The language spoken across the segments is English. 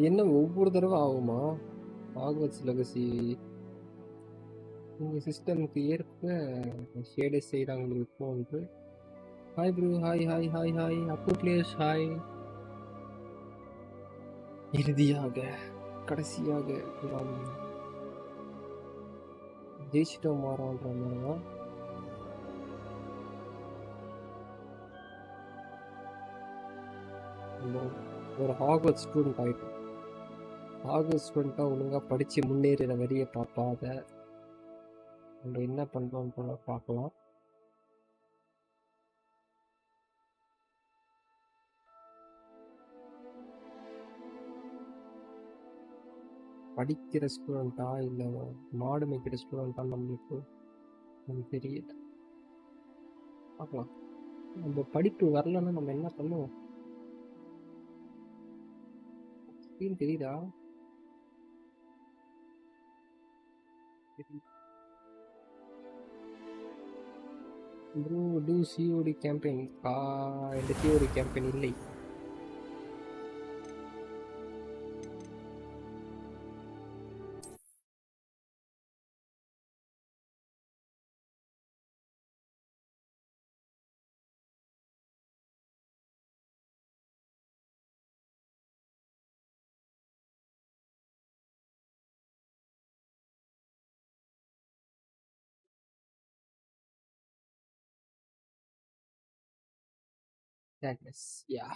என்ன ஒவ்வொரு தடவை ஆகுமா? Hogwarts Legacy உங்க சிஸ்டமுக்கு ஏற்ப ஷேடை செய்கிறாங்க இப்போ வந்து. Hi bro, hi hi hi hi அப்பு பிளேயர்ஸ் ஹாய். இறுதியாக கடைசியாக நாம் ஜெயிச்சிட்டோம் மாறோன்ற மாதிரி தான். ஒரு ஹாக்வர்ட்ஸ் ஸ்டூடெண்ட் ஆகிட்டோம். ஹாக்வர்ட்ஸ் ஸ்டூடெண்ட்டாக ஒழுங்காக படித்து முன்னேறிற வரியை பார்ப்பாத நம்ம என்ன பண்ணுறோன்னு பார்க்கலாம். படிக்கிற ஸ்டூடெண்ட்டா இல்லை மாடு மேய்க்கிற ஸ்டூடெண்ட்டா நம்மளுக்கு தெரியல. பார்க்கலாம். நம்ம படிப்பு வரலன்னா நம்ம என்ன பண்ணுவோம்? ஸ்க்ரீன் தெரியுதா? Bro to COD campaign. இந்த சிஓடி கேம்பெயின் இல்லை. Yes, yeah.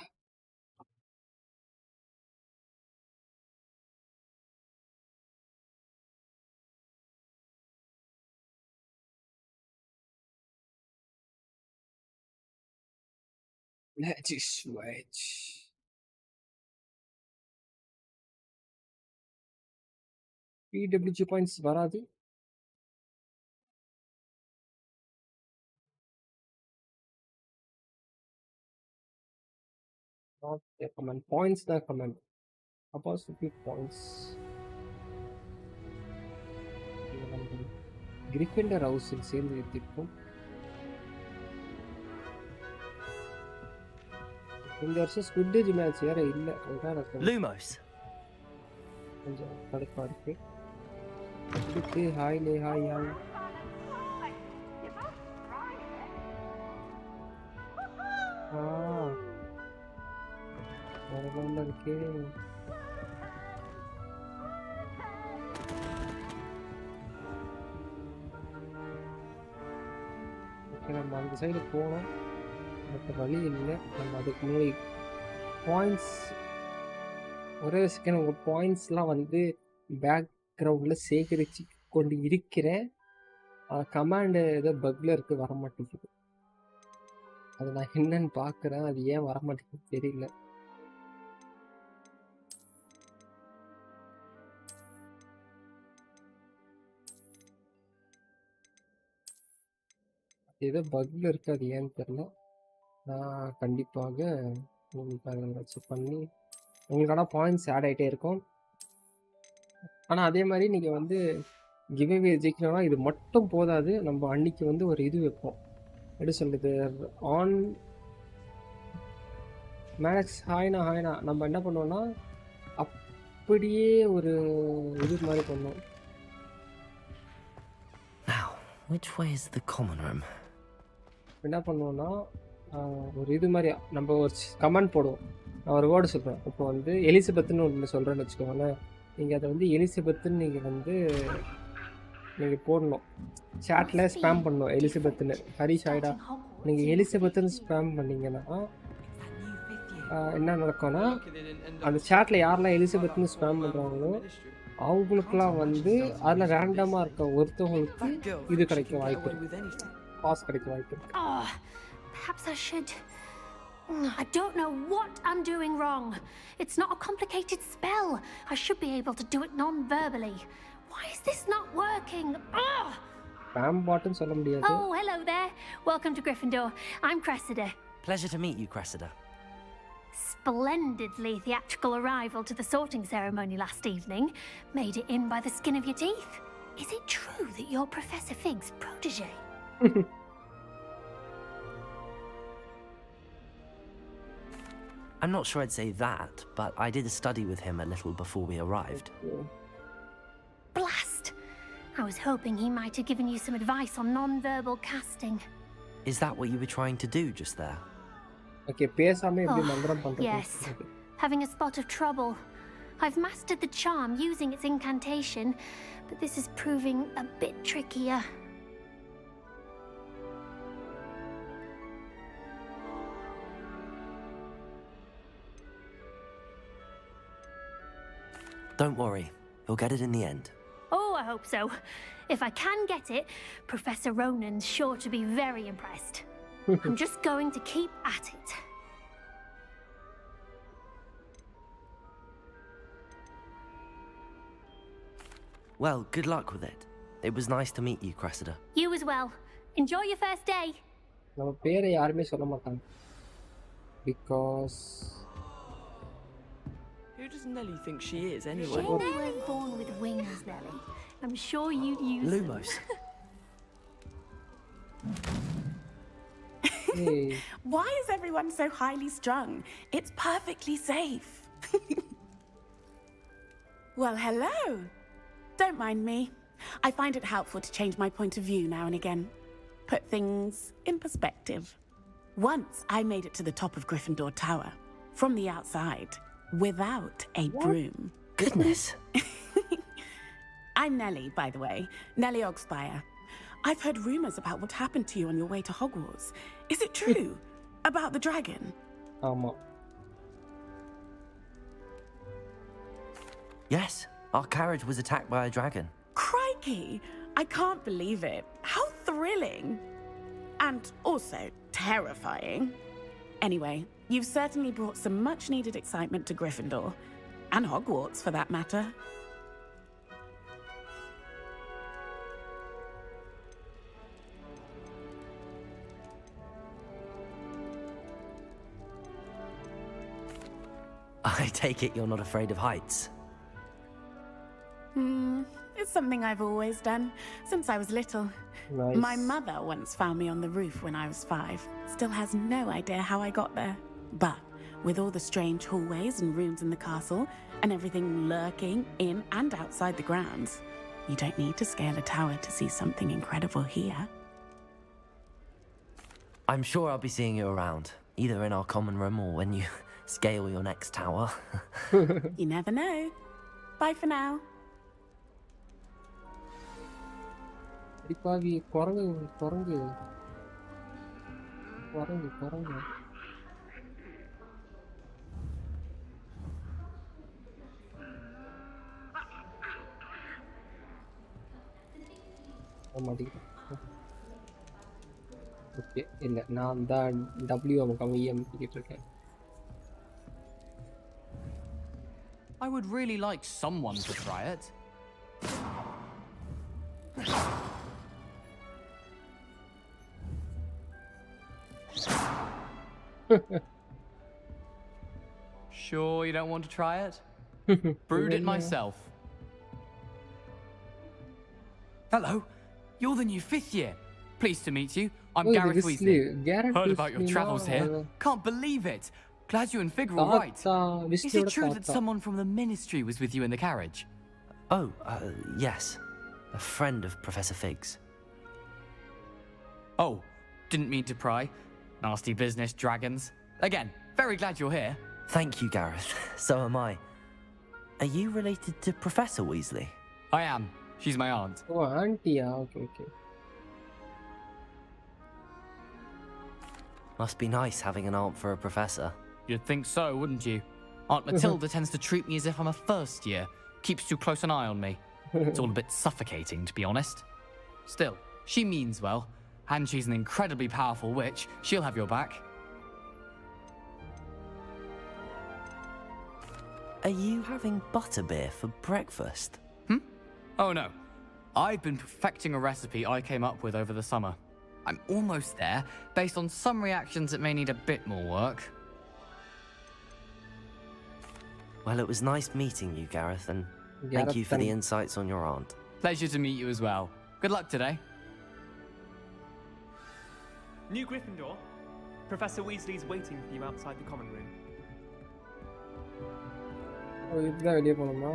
Let's switch. PWG points வராது. Not the command. Points தான் command. Apostrophe points. கிரிஃபிண்டர் ஹவுஸில் சேர்ந்து வைத்திருக்கும். இந்த வருஷம் ஸ்குவிட் மேட்ச் வேற இல்லை. லூமோஸ் கொஞ்சம் கடுப்பா இருக்கு. இதுக்கு ஹாய்லே ஹாய் ஹாய். வேற இருக்கு. நம்ம அந்த சைடு போனோம், மற்ற வழி இல்லை. நம்ம அதுக்கு முன்னாடி பாயிண்ட்ஸ் ஒரே செகண்ட் உங்கள் பாயிண்ட்ஸ்லாம் வந்து பேக்ரவுண்டில் சேகரித்து கொண்டு இருக்கிறேன். கமாண்டு ஏதோ பக்கில் இருக்குது, வர மாட்டேங்குது. அது நான் என்னன்னு பார்க்குறேன், அது ஏன் வர மாட்டேங்குது தெரியல. ஏதோ பக்கில் இருக்குது, அது ஏன்னு தெரில. நான் கண்டிப்பாக உங்களுக்கு அதை வச்சு பண்ணி உங்களுக்கான பாயிண்ட்ஸ் ஆட் ஆகிட்டே இருக்கும். ஆனால் அதே மாதிரி நீங்கள் வந்து கிவ்அவே ஜெயிக்கணும்னா இது மட்டும் போதாது. நம்ம அன்னைக்கு வந்து ஒரு இது வைப்போம், எப்படி சொல்கிறது, ஆன் மேக்ஸ் ஹாய்னா நம்ம என்ன பண்ணுவோம்னா அப்படியே ஒரு இது மாதிரி பண்ணுவோம். என்ன பண்ணுவோம்னா ஒரு இது மாதிரி நம்ம ஒரு கமெண்ட் போடுவோம். நான் ஒரு வேர்டு சொல்கிறேன். இப்போ வந்து எலிசபெத்துன்னு ஒன்று சொல்கிறேன்னு வச்சுக்கோங்களேன். நீங்கள் அதை வந்து எலிசபெத்துன்னு நீங்கள் போடணும். சேட்டில் ஸ்பேம் பண்ணணும் எலிசபெத்துன்னு. ஹரிஷ் ஆயிடா நீங்கள் எலிசபெத்துன்னு ஸ்பேம் பண்ணிங்கன்னா என்ன நடக்கும்னா அந்த சேட்டில் யாரெல்லாம் எலிசபெத்துன்னு ஸ்பேம் பண்ணுறாங்களோ அவங்களுக்குலாம் வந்து அதில் ரேண்டமாக இருக்க ஒருத்தவங்களுக்கு இது கிடைக்க வாய்ப்பு இருக்குது, பாஸ் கிடைக்க வாய்ப்பு இருக்குது. Perhaps I should. I don't know what I'm doing wrong. It's not a complicated spell. I should be able to do it non-verbally. Why is this not working? Spam button சொல்ல முடியாது. Oh, hello there. Welcome to Gryffindor. I'm Cressida. Pleasure to meet you, Cressida. Splendidly theatrical arrival to the sorting ceremony last evening. Made it in by the skin of your teeth. Is it true that you're Professor Fig's protege? I'm not sure I'd say that, but I did study with him a little before we arrived. Blast! I was hoping he might have given you some advice on non-verbal casting. Is that what you were trying to do just there? Okay, பேசாம எப்படி மந்திரம் பண்றது? Yes, having a spot of trouble. I've mastered the charm using its incantation, but this is proving a bit trickier. Don't worry, you'll get it in the end. Oh, I hope so. If I can get it, Professor Ronan's sure to be very impressed. I'm just going to keep at it. Well, good luck with it. It was nice to meet you, Cressida. You as well. Enjoy your first day. நம்ம பேரை யாருமே சொல்ல மாட்டாங்க. Because Who does Nelly think she is, Sure anyway? they weren't born with wings, Nelly. I'm sure you'd use them. Lumos. hey, Why is everyone so highly strung? It's perfectly safe. Well, hello. Don't mind me. I find it helpful to change my point of view now and again. Put things in perspective. Once I made it to the top of Gryffindor Tower, from the outside, without a broom. Goodness. I'm Nelly, by the way. Nelly Ogspire. I've heard rumors about what happened to you on your way to Hogwarts. Is it true? About the dragon? ஆமா. Yes, our carriage was attacked by a dragon. Crikey! I can't believe it. How thrilling! And also terrifying. Anyway, you've certainly brought some much-needed excitement to Gryffindor. And Hogwarts, for that matter. I take it you're not afraid of heights. It's something I've always done, since I was little. Nice. My mother once found me on the roof when I was 5. Still has no idea how I got there. But with all the strange hallways and rooms in the castle, and everything lurking in and outside the grounds, you don't need to scale a tower to see something incredible here. I'm sure I'll be seeing you around, either in our common room or when you scale your next tower. You never know. Bye for now. அடிப்பாவி குரங்கு குரங்கு குரங்கு குரங்கு மாட்டேங்கிறேன். Okay இல்லை நான் தான் W அமுக்காம அமுக்கிட்டு இருக்கேன். I would really like someone to try it. Sure you don't want to try it? Brewed it myself. Hello, you're the new 5th year. Pleased to meet you. I'm Oh, Gareth this Weasley. Gareth Heard about your Weasley, travels no. here. Can't believe it. Glad you and Fig were right. தாத்தா Is it true that someone from the Ministry was with you in the carriage? Oh, yes. A friend of Professor Fig's. Oh, didn't mean to pry. Nasty business, dragons. Again, very glad you're here. Thank you, Gareth. So am I. Are you related to Professor Weasley? I am. She's my aunt. Oh ஆண்டியா okay okay Must be nice having an aunt for a professor. You'd think so, wouldn't you? Aunt Matilda tends to treat me as if I'm a first year. Keeps too close an eye on me. It's all a bit suffocating, to be honest. Still, she means well. And she's an incredibly powerful witch. She'll have your back. Are you having butterbeer for breakfast? Oh no. I've been perfecting a recipe I came up with over the summer. I'm almost there, based on some reactions that may need a bit more work. Well, it was nice meeting you, Gareth, and thank Gareth you for the and- insights on your aunt. Pleasure to meet you as well. Good luck today. New Gryffindor. Professor Weasley's waiting for you outside the common room. இதுதான் வெளியே போகணுமா?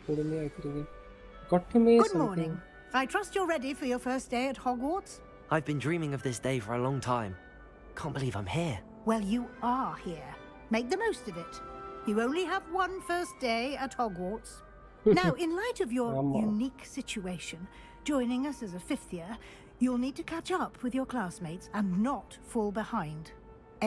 கொடுமையாக வைக்கிறீங்க. கொட்டுமே Good something. morning. I trust you're ready for your first day at Hogwarts? I've been dreaming of this day for a long time. Can't believe I'm here. Well, you are here. Make the most of it. You only have one first day at Hogwarts. Now, in light of your unique situation, joining us as a fifth year, you'll need to catch up with your classmates and not fall behind.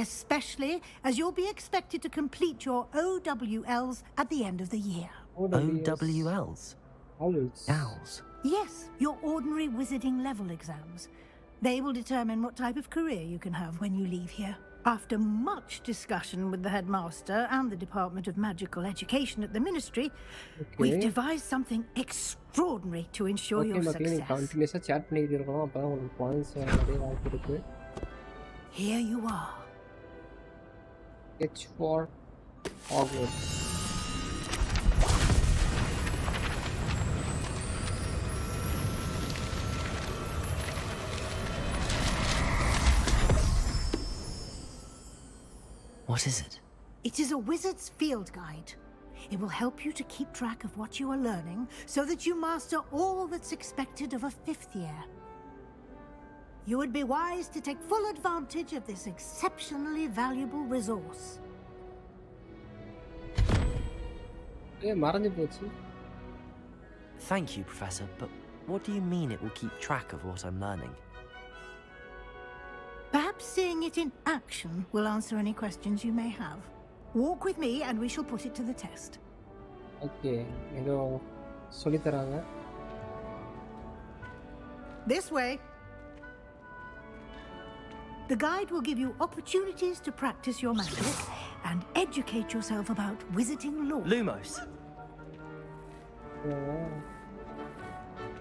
Especially as you'll be expected to complete your OWLs at the end of the year. OWLs? Owls. Yes, your ordinary wizarding level exams. They will determine what type of career you can have when you leave here. After much discussion with the headmaster and the Department of Magical Education at the Ministry, we've devised something extraordinary to ensure your success. கண்டினியூஸாக chat பண்ணிக்கிட்டு இருக்கணும். அப்போ தான் உங்களுக்கு points நிறைய வாய்ப்பு இருக்குது. Here you are. H for Hogwarts. What is it? It is a wizard's field guide. It will help you to keep track of what you are learning so that you master all that's expected of a fifth year. You would be wise to take full advantage of this exceptionally valuable resource. மறந்து போச்சு. Thank you, Professor, but what do you mean it will keep track of what I'm learning? Perhaps seeing it in action will answer any questions you may have. Walk with me and we shall put it to the test. Okay, ஏதோ சொல்லி தராங்க. This way. The guide will give you opportunities to practice your magic and educate yourself about wizarding lore. Lumos!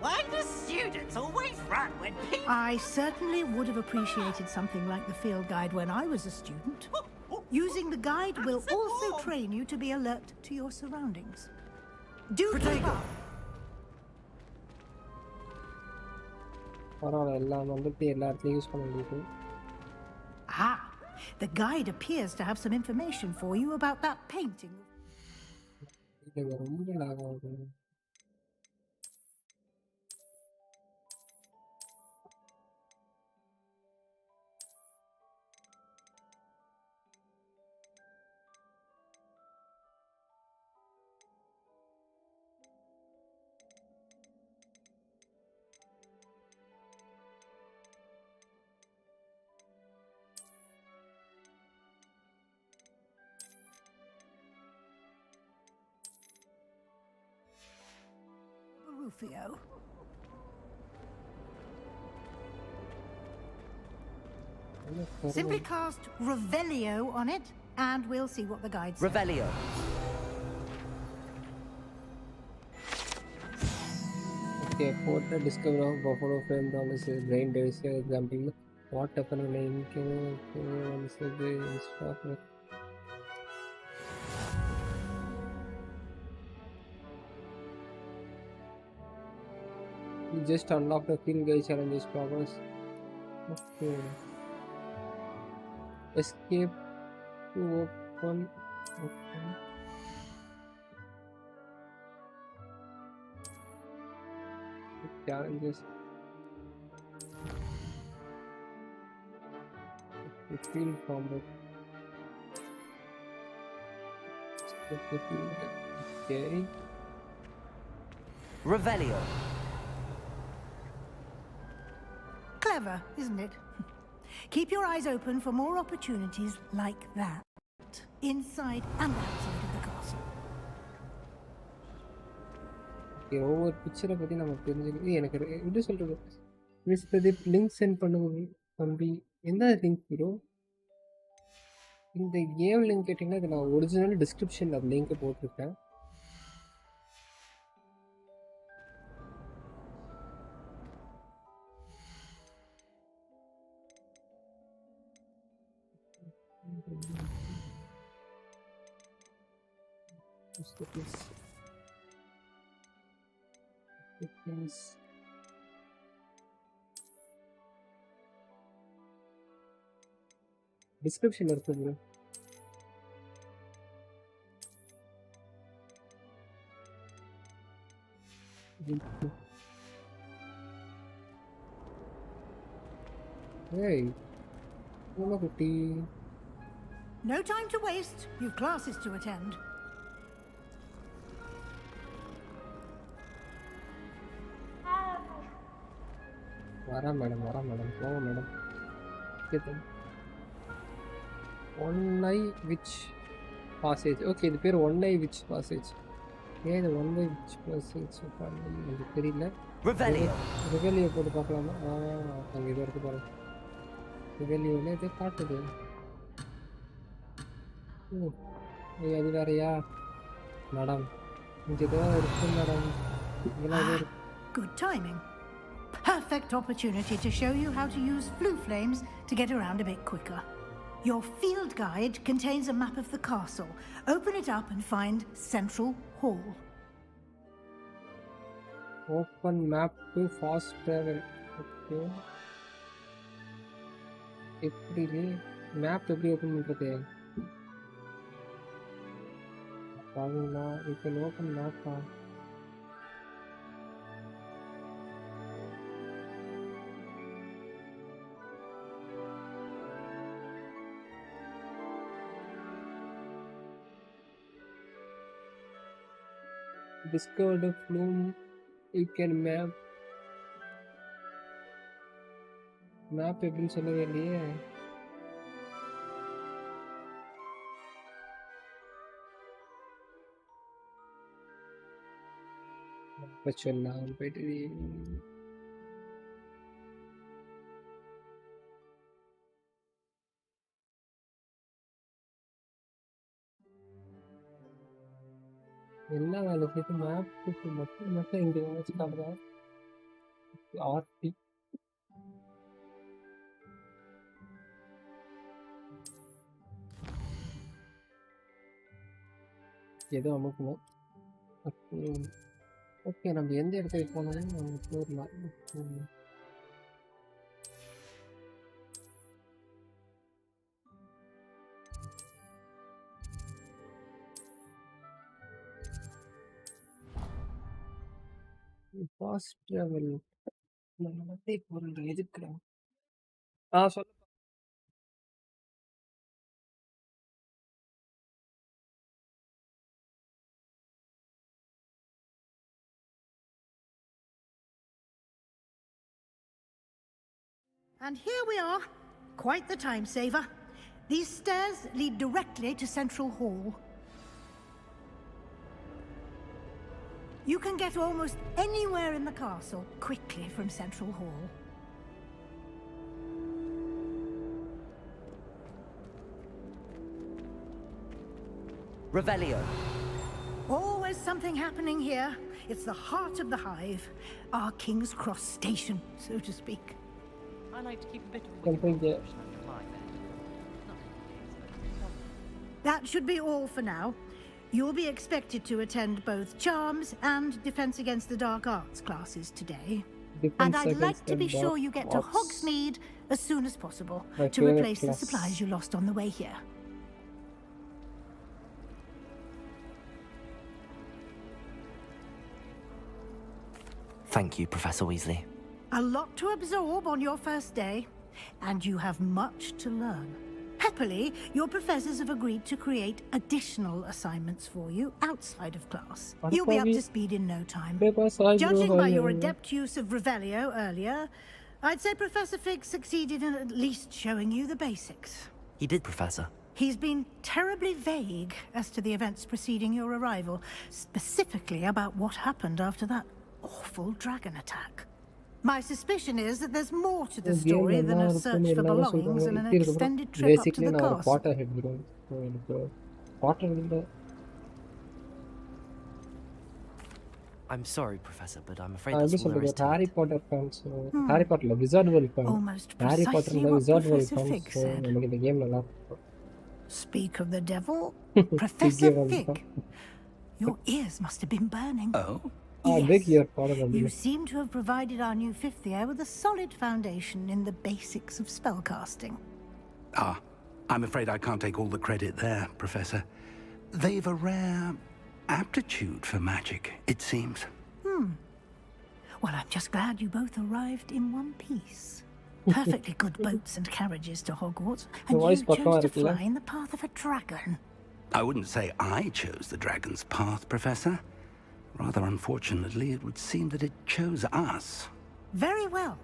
Why do students always run when people... I certainly would have appreciated something like the field guide when I was a student. Using the guide will also train you to be alert to your surroundings. Do keep up. பரவாயில்ல, எல்லாம் வந்துட்டு எல்லா இடத்துலையும் use பண்ண முடியுது. Ah, the guide appears to have some information for you about that painting. இது ரொம்ப lock ஆகுது. Rufio. Simply cast Revelio on it, and we'll see what the guide says. Revelio. Okay, portrait discover of buffalo framed on his brain dice example. What happened when you just unlock the field guide challenges progress. Okay. Escape to open. Okay. Challenges. Field combat. Okay. Revelio. Clever, isn't it? Keep your eyes open for more opportunities like that, inside and outside of the castle. Okay, ஒவ்வொரு பிக்சரை பற்றி நம்ம தெரிஞ்சுக்கிட்டு எனக்கு எப்படி சொல்கிறது, miss Pradeep link send பண்ணுங்க தம்பி. எந்த லிங்க் ப்ரோ? இந்த கேம் லிங்க் கேட்டிங்கன்னா இது நான் ஒரிஜினல் டிஸ்கிரிப்ஷனில் அந்த லிங்க்கை போட்டிருக்கேன். டிஸ்கிரிப்ஷன் இருக்குது. Hey, பூனைக்குட்டி. No time to waste. You've classes to attend. வரேன் மேடம் போங்க madam. One I which passage. Okay, இது பேர் ஒன் ஐ விச் பாசேஜ். ஏன் இது ஒன் ஐ விச் பாசேஜ் எனக்கு தெரியல. ரிவெலியோ போட்டு பார்க்கலாமா? அங்கே இது இருக்கு பாருங்க. ரிவெலியோவில் இது காட்டுது. அது வேறையா மேடம்? இங்கே தான் இருக்கு மேடம். இதெல்லாம் இருக்கு. Good timing. Perfect opportunity to show you how to use flue flames to get around a bit quicker. Your field guide contains a map of the castle. Open it up and find Central Hall. Open map to fast travel. Okay. எப்படி map எப்படி open பண்ணுறது? பாருங்களா, இப்போ open மேப்பா? Discover the flume. You can map. Map எப்படின்னு சொல்லவே இல்லையே. சொல்லலாம் போயிட்டு என்ன வேலை போயிட்டு மேப் மட்டும் இங்கே வச்சுக்காங்க. ஆர்டி ஏதோ அமுக்கணும். ஓகே, நம்ம எந்த இடத்துக்கு போனாலும் நம்ம போடலாம். ஃபாஸ்ட் ட்ராவல் நம்ம போகிற எதுக்குறோம்? சொல்ல. And here we are. Quite the time saver. These stairs lead directly to Central Hall. You can get almost anywhere in the castle quickly from Central Hall. Revelio. Always something happening here. It's the heart of the hive. Our King's Cross station, so to speak. I like to keep a bit of Something there. under my bed. That should be all for now. You'll be expected to attend both Charms and Defense Against the Dark Arts classes today. And I'd like to be sure you get to Hogsmeade as soon as possible to replace the supplies you lost on the way here. Thank you, Professor Weasley. A lot to absorb on your first day, and you have much to learn. Happily, your professors have agreed to create additional assignments for you outside of class. You'll be up to speed in no time. Judging by your adept use of Revelio earlier, I'd say Professor Fig succeeded in at least showing you the basics. He did, Professor. He's been terribly vague as to the events preceding your arrival, specifically about what happened after that awful dragon attack. My suspicion is that there's more to the story than a search for belongings and an extended trip up to the castle. I'm sorry, Professor, but I'm afraid that's all there is to Harry it. Potter fans. Harry Potter Wizard World fan. Almost Harry Potter precisely what Wizard World Professor fan. Fig So said. நமக்கு இந்த game நல்லா Speak of the devil, Professor Fig. Fig. Your ears must have been burning. Oh? big Yes. year Potter. You seem to have provided our new fifth year with a solid foundation in the basics of spellcasting. Ah, I'm afraid I can't take all the credit there, Professor. They've a rare aptitude for magic, it seems. Well, I'm just glad you both arrived in one piece. Perfectly good boats and carriages to Hogwarts, and you chose to fly in the path of a dragon. I wouldn't say I chose the dragon's path, Professor. Rather unfortunately, it would seem that it chose us. Very well.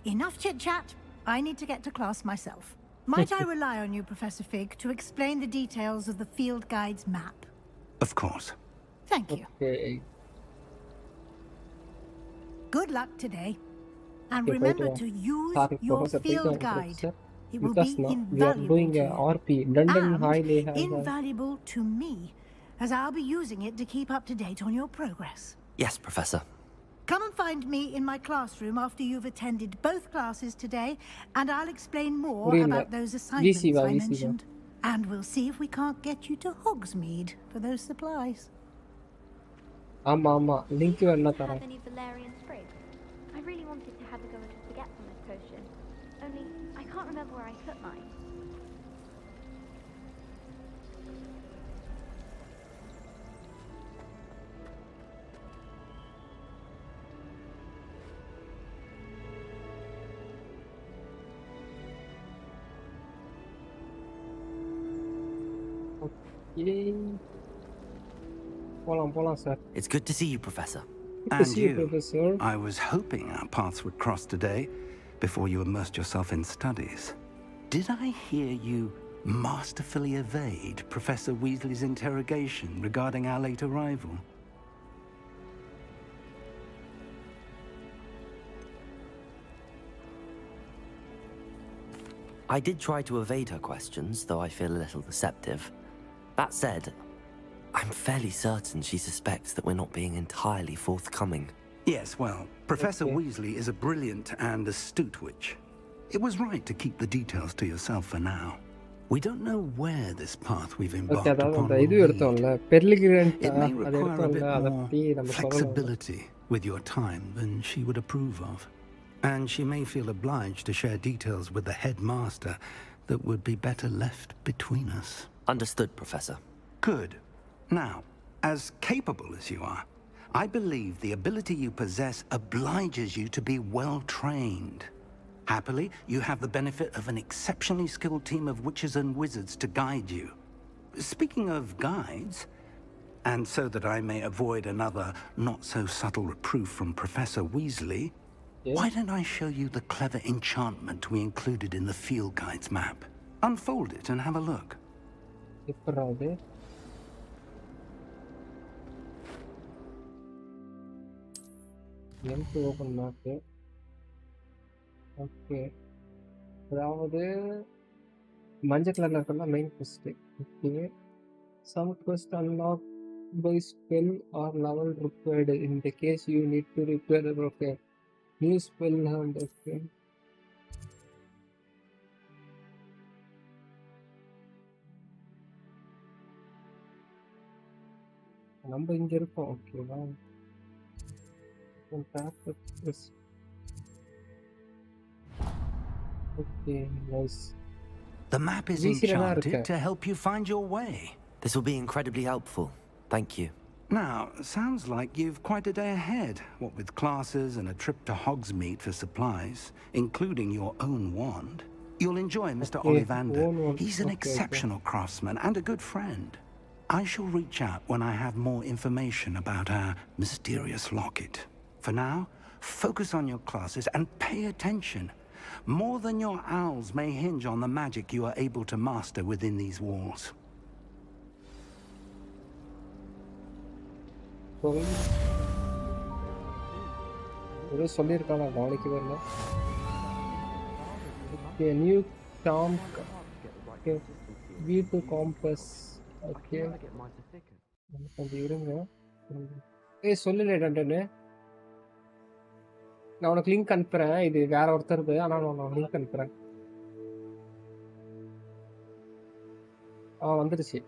Enough chit-chat. I need to get to class myself. Might I rely on you, Professor Fig, to explain the details of the field guide's map? Of course. Thank you. Good luck today. And remember to use your field guide. It will be invaluable to you. And invaluable to me, as I'll be using it to keep up to date on your progress. Yes, Professor. Come and find me in my classroom after you've attended both classes today, and I'll explain more about those assignments I mentioned. And we'll see if we can't get you to Hogsmeade for those supplies. Link you have any valerian sprigs? I really wanted to have a go at a forgetfulness potion. Only, I can't remember where I put mine. Sir. It's good to see you, Professor. Good to see you, Professor. I was hoping our paths would cross today before you immersed yourself in studies. Did I hear you masterfully evade Professor Weasley's interrogation regarding our late arrival? I did try to evade her questions, though I feel a little deceptive. That said, I'm fairly certain she suspects that we're not being entirely forthcoming. Yes, well, Professor Weasley is a brilliant and astute witch. It was right to keep the details to yourself for now. We don't know where this path we've embarked upon will lead. It may require a bit more flexibility with your time than she would approve of. And she may feel obliged to share details with the headmaster that would be better left between us. Understood, Professor. Good. Now, as capable as you are, I believe the ability you possess obliges you to be well trained. Happily, you have the benefit of an exceptionally skilled team of witches and wizards to guide you. Speaking of guides, and so that I may avoid another not-so-subtle reproof from Professor Weasley, why don't I show you the clever enchantment we included in the field guide's map? Unfold it and have a look. Open map. Okay. அதாவது மஞ்சள் கலர்ல இருக்கிறதா main quest. Okay. Some quest unlock by spell or level required. In the case you need to repair. Okay. New spell and okay. நம்ம இங்க இருக்கோம். ஓகேவா? Okay, nice. The map is enchanted to help you find your way. This will be incredibly helpful. Thank you. Now, sounds like you've quite a day ahead, what with classes and a trip to Hogsmeade for supplies, including your own wand. You'll enjoy Mr. Ollivander. He's an exceptional craftsman and a good friend. I shall reach out when I have more information about our mysterious locket. For now, focus on your classes and pay attention. More than your owls may hinge on the magic you are able to master within these walls. Okay, new Tom. Okay, V2 compass. Okay. கொஞ்சம் இருங்க. சொல்லலேடே. நான் உனக்கு link அனுப்புறேன். இது வேற ஒருத்தருது. ஆனா நான் link அனுப்புறேன். வந்துருச்சு.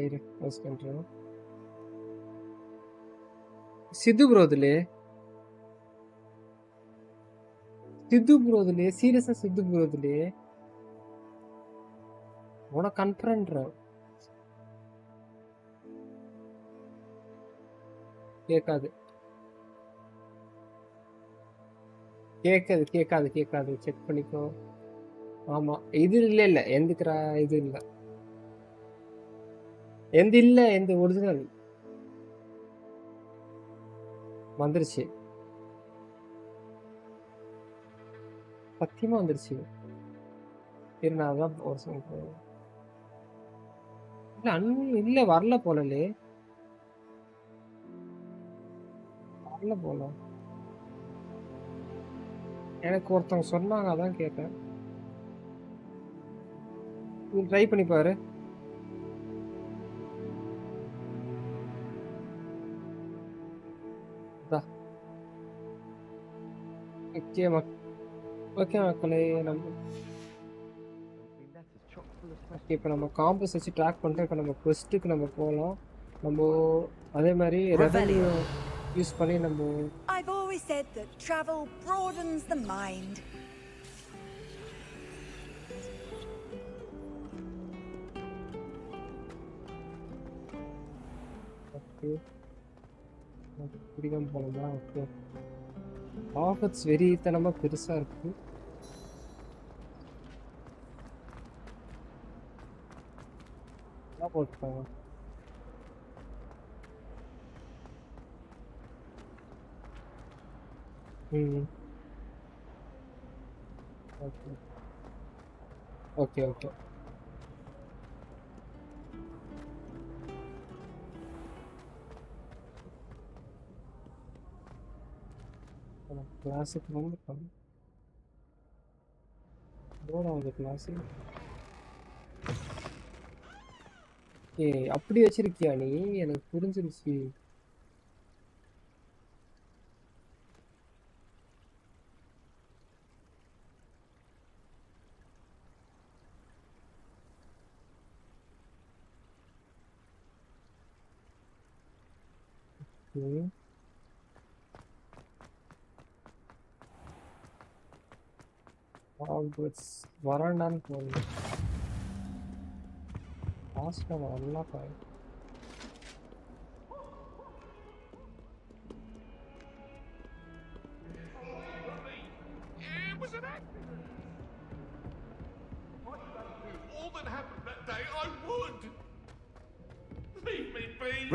இரு போஸ்ட் பண்றேன். சித்து ப்ரோதுலே சீரியஸா சித்து ப்ரோதுலே உனக்கு அனுப்புறேன்ற கேட்காது கேட்காது செக் பண்ணிக்கோ. ஆமா இது இல்ல எந்த இது இல்ல எந்த ஒரிஜினல் வந்துருச்சு. சத்தியமா வந்துருச்சு. சரி நான் அதான் ஒரு சொல்றேன். இல்ல வரல போலலே வரல போல. எனக்கு ஒருத்தவங்க சொன்னாங்க, அதான் கேட்டேன். நீ ட்ரை பண்ணி பாரு. ஓகே மக்களே, நம்ம இப்போ நம்ம காம்பஸ் வச்சு ட்ராக் பண்ணிட்டு இப்போ நம்ம குவெஸ்ட்டுக்கு நம்ம போகலாம். நம்ம அதே மாதிரி ரெவென்யூ யூஸ் பண்ணி நம்ம I've always said that travel broadens the mind. பிடிக்காம போகலாமா? ஓகே. ஹாகர்ட்ஸ் வெறித்தனமாக பெருசாக இருக்கு. போட்டுட்டாங்க. Okay okay okay. கிளாஸுக்கு வந்து கிளாஸு அப்படி வச்சிருக்கியா நீ? எனக்கு புரிஞ்சிருச்சு. வராண்டான்னு போகுது. லாஸ்ட்ல நல்லா பாரு.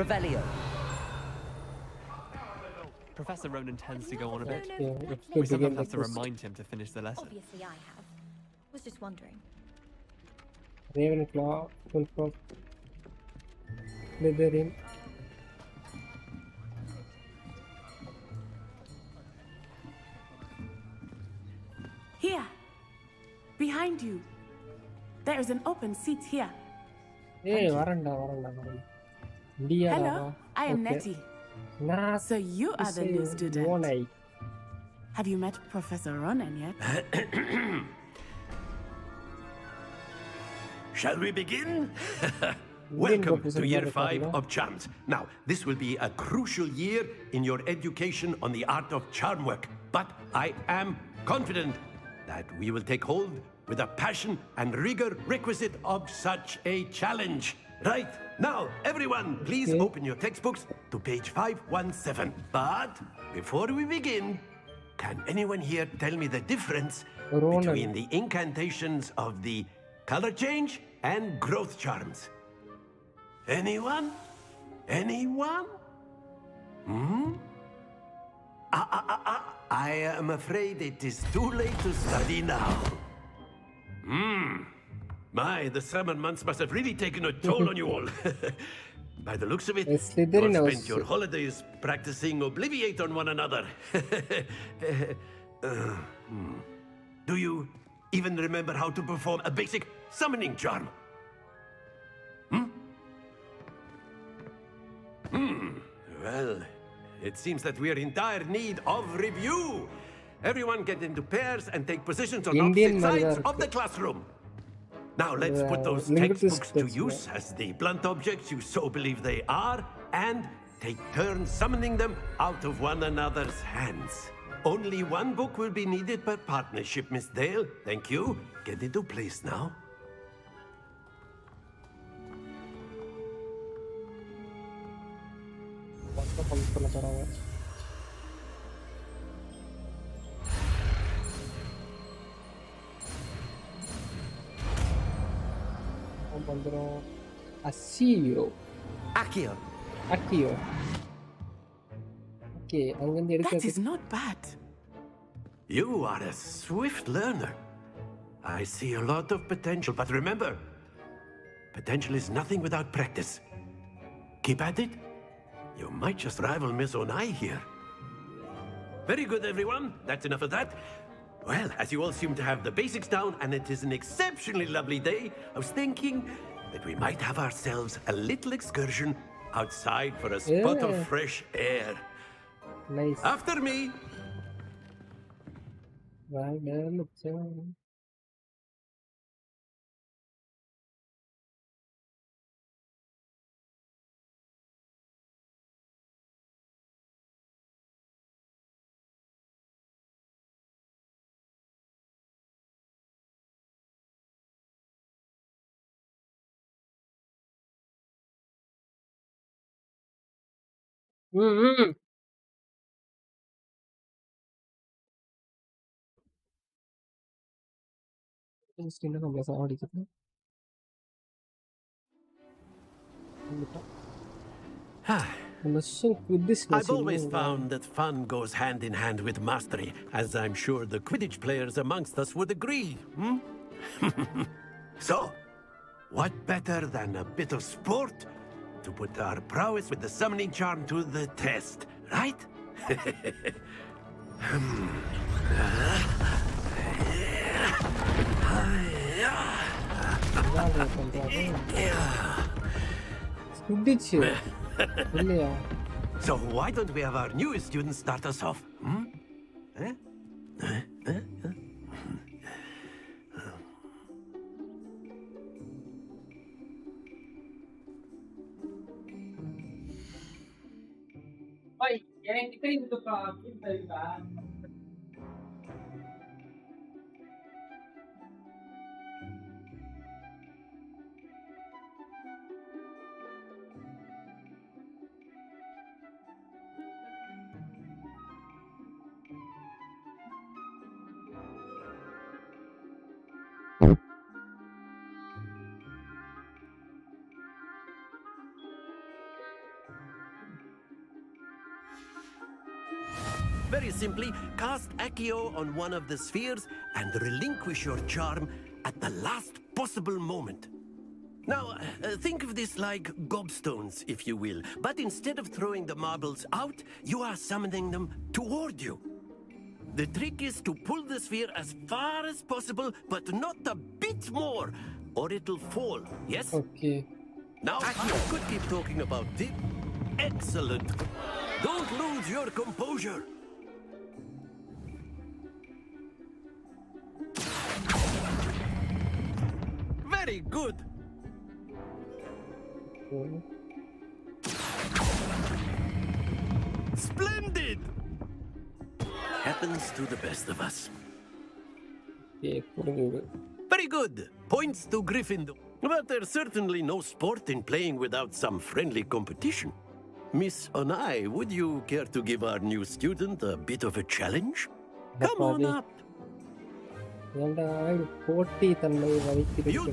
Revelio. Professor Ronan tends to go on a bit. We sometimes have to remind him to finish the lesson. Obviously I have. Was just wondering. Ravenclaw, Hufflepuff, Slytherin. Here, behind you. There is an open seat here. Hey, varanda. Hello, I am Nettie. So you are the new student. Have you met Professor Ronan yet? Shall we begin? Welcome to year 5 of charms. Now, this will be a crucial year in your education on the art of charm work. But I am confident that we will take hold with the passion and rigor requisite of such a challenge. Right, now, everyone, please open your textbooks to page 517. But before we begin, can anyone here tell me the difference between the incantations of the color change and growth charms? Anyone? Anyone? I am afraid it is too late to study now. My, the summer months must have really taken a toll on you all. By the looks of it, you all spent your holidays practicing Obliviate on one another. Do you even remember how to perform a basic summoning charm? Well, it seems that we are in dire need of review. Everyone get into pairs and take positions on opposite sides of the classroom. Now let's put those textbooks to use as the blunt objects you so believe they are, and take turns summoning them out of one another's hands. Only one book will be needed per partnership, Miss Dale. Thank you. Get into place now. Pump பண்ண போகிறாங்க. வந்துடும். அசியோ Accio. அக்கியோ. Okay, அங்கேருந்து That எடுக்க is not bad. You are a swift learner. I see a lot of potential, but remember, potential is nothing without practice. Keep at it. You might just rival Miss Onai here. Very good, everyone. That's enough of that. Well, as you all seem to have the basics down, and it is an exceptionally lovely day, I was thinking that we might have ourselves a little excursion outside for a spot of fresh air. Nice. After me. வாங்க மச்சான். ம். இன்ஸ்டிங்க்டா நம்மள சாவடிக்குது. I've always found that fun goes hand in hand with mastery, as I'm sure the Quidditch players amongst us would agree. So, what better than a bit of sport to put our prowess with the summoning charm to the test, right? So why don't we have our newest student start us off? Very simply, cast Accio on one of the spheres and relinquish your charm at the last possible moment. Now, think of this like gobstones, if you will. But instead of throwing the marbles out, you are summoning them toward you. The trick is to pull the sphere as far as possible, but not a bit more, or it'll fall, yes? Okay. Now, I could keep talking about it. Excellent. Don't lose your composure. Very good. Splendid. Happens to the best of us. Very good. Points to Gryffindor. But there's certainly no sport in playing without some friendly competition. Miss Onai, would you care to give our new student a bit of a challenge? Come on up. You'll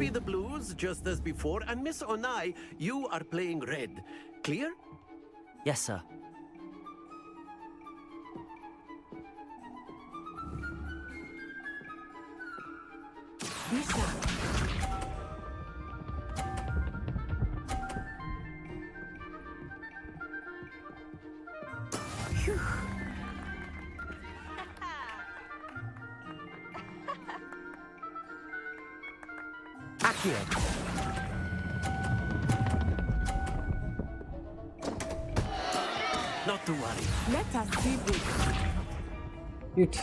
be the blues just as before, and Miss Onai, you are playing red. Clear? Yes, sir. Not to worry. Let us do this. It.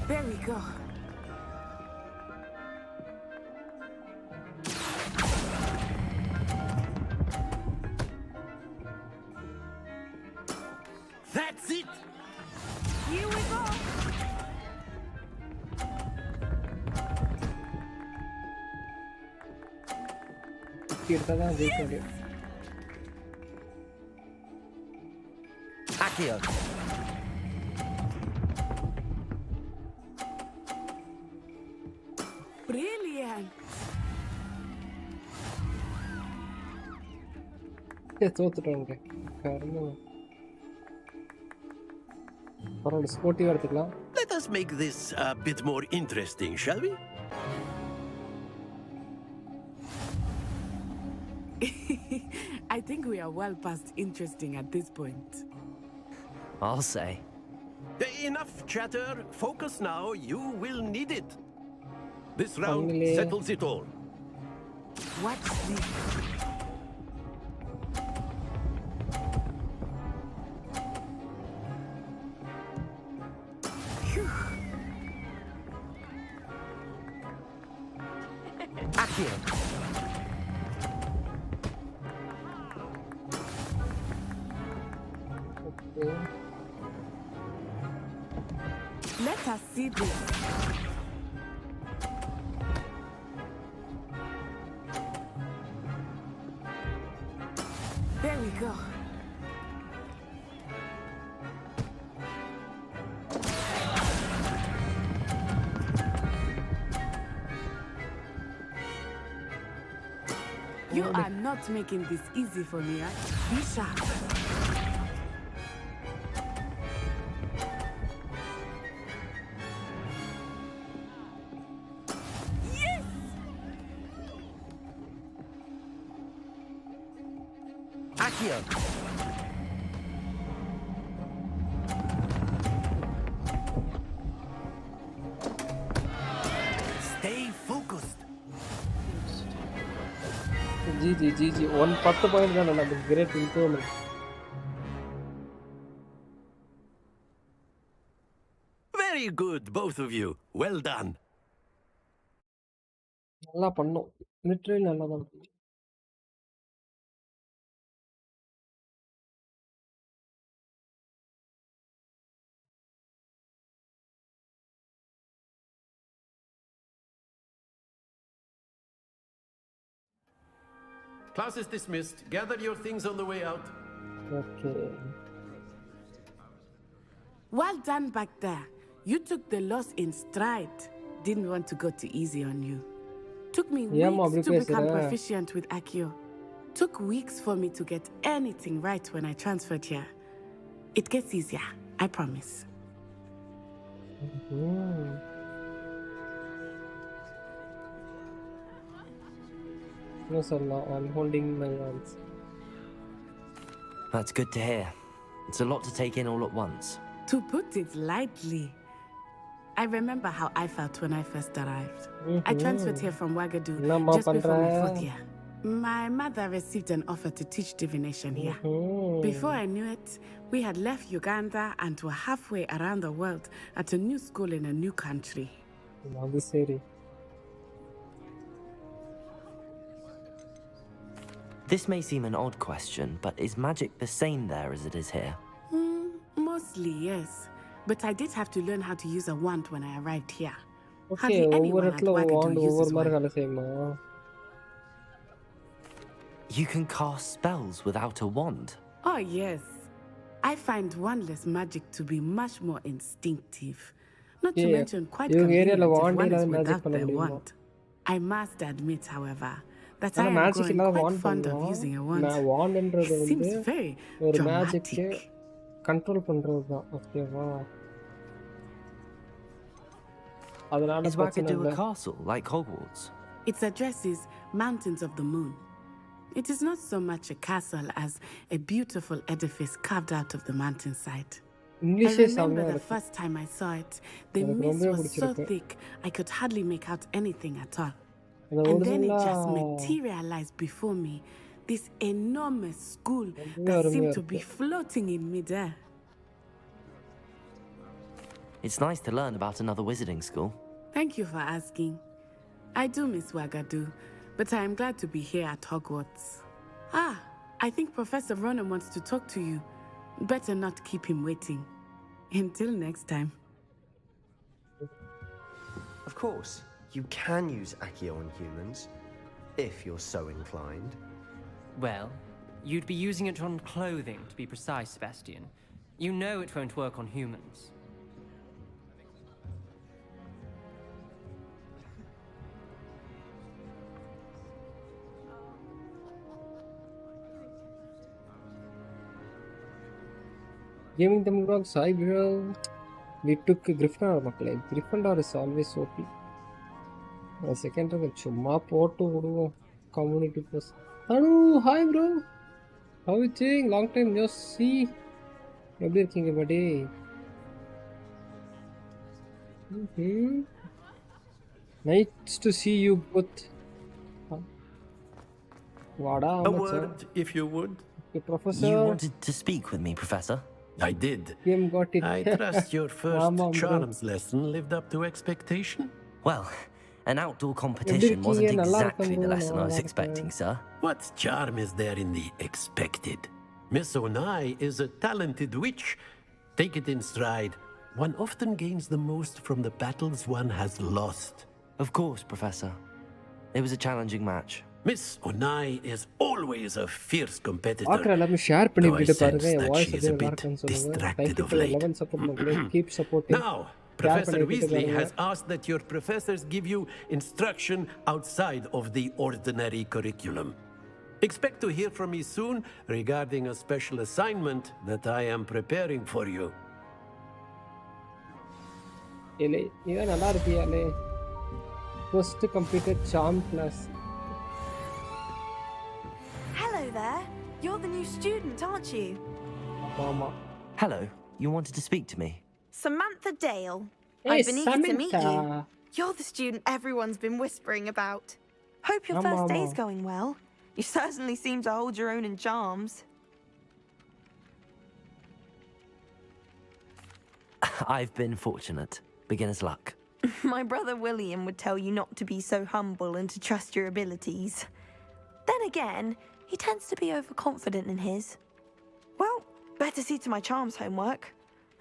There we go. That's it. Here we go. போட்டி எடுத்தா தான் ஜெயிக்க முடியும். Accio. Brilliant. தோத்துட்டோங்க. பரவாயில்ல, ஸ்போர்ட்டிவா எடுத்துக்கலாம். Let us make this a bit more interesting, shall we? I think we are well past interesting at this point. I'll say. Enough chatter. Focus now. You will need it. This round Finally. settles it all. Watch this. Accio. Okay. Let us see this. There we go. You are not making this easy for me, right? Be sharp. Yes! Accio. Stay focused. GG. 10 point தான் நம்ம great improvement. Very good, both of you. Well done. நல்லா பண்ணோம். Literally நல்லா தான் பண்ணோம். Class is dismissed. Gather your things on the way out. Okay. Well done back there. You took the loss in stride. Didn't want to go too easy on you. Took me weeks to become proficient with Accio. Took weeks for me to get anything right when I transferred here. It gets easier, I promise. No, sir, no, I'm holding my hands. That's good to hear. It's a lot to take in all at once. To put it lightly, I remember how I felt when I first arrived. I transferred here from Ouagadougou just before my 4th year. My mother received an offer to teach divination here. Before I knew it, we had left Uganda and were halfway around the world at a new school in a new country. This may seem an odd question, but is magic the same there as it is here? Mostly, yes. But I did have to learn how to use a wand when I arrived here. Okay, Hardly anyone at Ouagadougou uses one. You can cast spells without a wand? Oh, yes. I find wandless magic to be much more instinctive. Not to mention quite convenient if one is without their wand. I must admit, however, that I am growing quite fond of using a wand. It seems very dramatic. Control பண்றதுதான் ஓகேவா அதனால Is Ouagadougou a castle like Hogwarts? Its address is Mountains of the Moon. It is not so much a castle as a beautiful edifice carved out of the mountainside. I remember the first time I saw it, the mist was so thick I could hardly make out anything at all. And then it just materialized before me, this enormous school that seemed to be floating in midair. It's nice to learn about another wizarding school. Thank you for asking. I do miss Ouagadougou, but I am glad to be here at Hogwarts. I think Professor Ronan wants to talk to you. Better not keep him waiting. Until next time. Of course, you can use Accio on humans. if you're so inclined. Well, you'd be using it on clothing, to be precise, Sebastian. You know it won't work on humans. Gaming Tamilgameplay, hi bro. We took Gryffindor மக்களே. Gryffindor is always OP. Second சும்மா போட்டு விடுவோம் community post. Hello hi bro, how is doing? Long time no see. எப்படி இருக்கீங்க buddy? Nice to see you both. வாடா A word, if you would. Professor. You wanted to speak with me, Professor? I did. Got it. I trust your first charms lesson lived up to expectation. Well, an outdoor competition wasn't exactly the lesson I was expecting, sir. What charm is there in the expected? Miss Onai is a talented witch. Take it in stride. One often gains the most from the battles one has lost. Of course, Professor. It was a challenging match. Miss Onai is always a fierce competitor. let me share though I sense that she is a bit distracted of late. Keep supporting. Now, Professor Weasley has asked that your professors give you instruction outside of the ordinary curriculum. Expect to hear from me soon regarding a special assignment that I am preparing for you. First completed charm class. Hello there. You're the new student, aren't you? Mama. Hello, you wanted to speak to me? Samantha Dale. Hey, I've been eager to meet you. Samantha. You're the student everyone's been whispering about. Hope your first day's going well. You certainly seem to hold your own in charms. I've been fortunate. Beginner's luck. My brother William would tell you not to be so humble and to trust your abilities. Then again, he tends to be overconfident in his. Well, better see to my charms homework.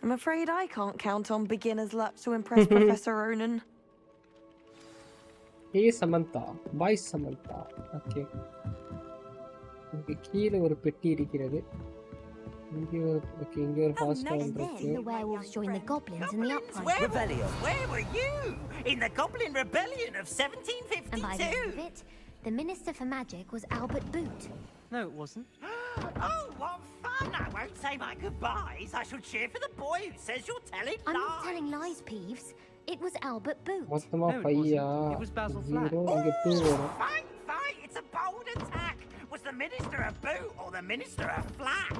I'm afraid I can't count on beginner's luck to impress Professor Ronan. Hey Samantha. Bye Samantha. Okay. இங்க கீழ ஒரு பெட்டி இருக்கிறது. இங்க ஒரு fast time இருக்கு. The werewolves joined the goblins in the uprising. Rebellion. Where were you? In the Goblin Rebellion of 1752. And by the end of it, the Minister for Magic was Albert Boot. No, it wasn't. Oh, what fun! I won't say my goodbyes. I shall cheer for the boy who says you're telling I'm lies. not telling lies, Peeves. It was Albert Boot. மொத்தமா 5 It was Basil Flack. இங்க 2 வரும். Fight! It's a bold attack. Was the Minister a boot or the Minister a flack?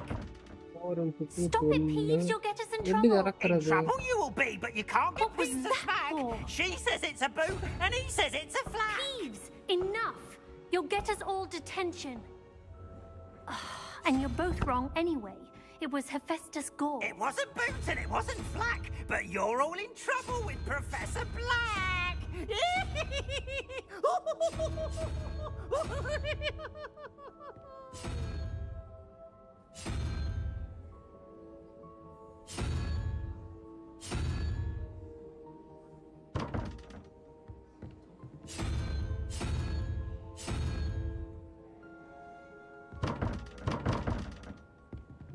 Stop it, Peeves. You'll get us in எப்படி trouble. நடக்கிறது? In trouble you will be, but you can't get What was Peeves to that smack. for? She says it's a boot, and he says it's a flack. Peeves, enough. You'll get us all detention. And you're both wrong anyway. It was Hephaestus Gore. It wasn't boot and it wasn't flack, but you're all in trouble with Professor Black.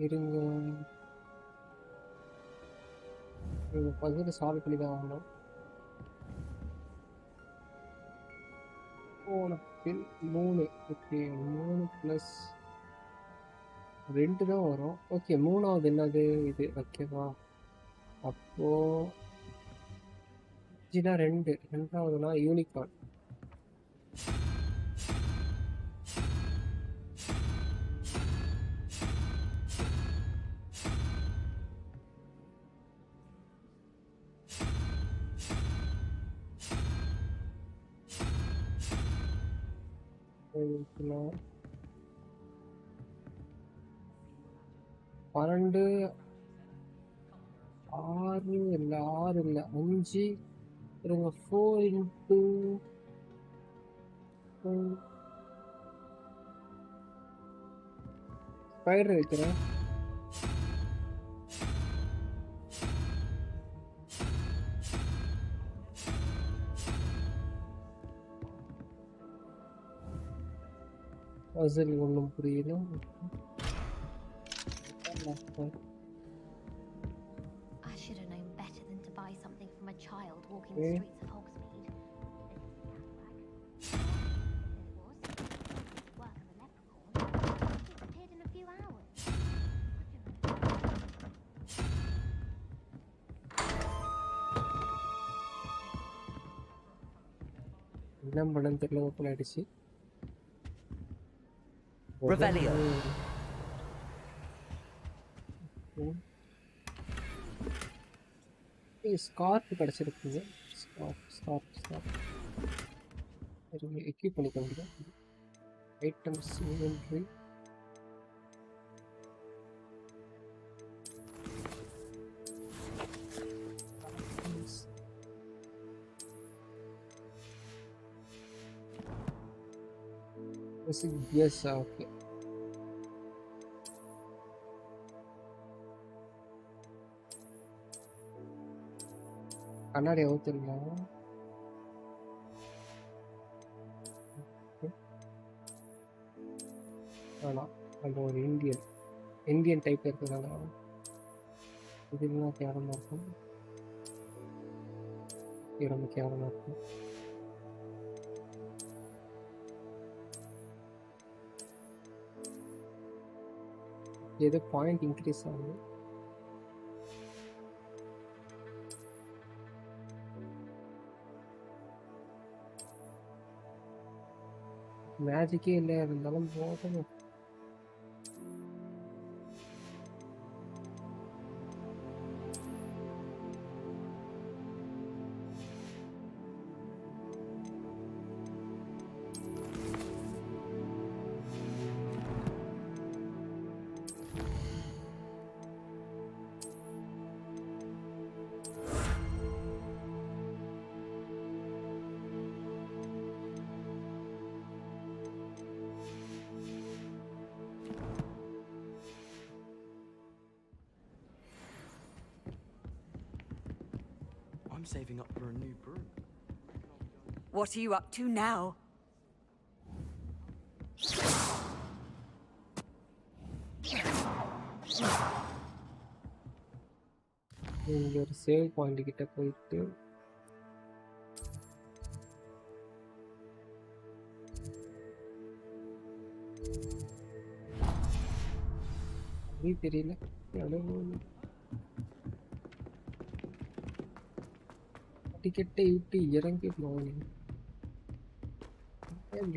இருங்க. இது பகுதி solve பண்ணி தான் ஆகணும். பின் 3. Okay 3 plus 2 தான் வரும். Okay 3வது என்னது இது? ஓகேவா, அப்போ இதுதான் 2. 2வதுனா யூனிகார்ன். பன்னெண்டு 6 இல்லை 6 இல்லை 5 இருங்க 4 இன்ட்டு ஸ்பைடர் வைக்கிறேன். puzzle ஒன்றும் புரியல. I should have known better than to buy something from a child walking the streets of Hogsmeade. Work of a leprechaun. It disappeared in a few hours. என்ன பண்ணன்னு தெரியல, ஓப்பன் ஆயிடுச்சு. Revelio. Scarf கிடச்சிருக்குங்க. Scarf equip பண்ணிக்க முடியும். Items inventory. Yes, okay. கண்ணாடி ஊத்திடலாம். வேணாம், அந்த ஒரு இந்தியன் டைப் இருக்கிறதால இதெல்லாம் கேவலமாக இருக்கும். ரொம்ப கேவலமாக இருக்கும். ஏதோ பாயிண்ட் இன்க்ரீஸ் ஆகுது. மேஜிக்கே இல்லை, இருந்தாலும் போகணும். I'm saving up for a new broom. What are you up to now? இங்க ஒரு சேவ் பாயிண்ட் கிட்ட போயிட்டு தெரியல. டிக்கெட்டை விட்டு இறங்கி போகணும்.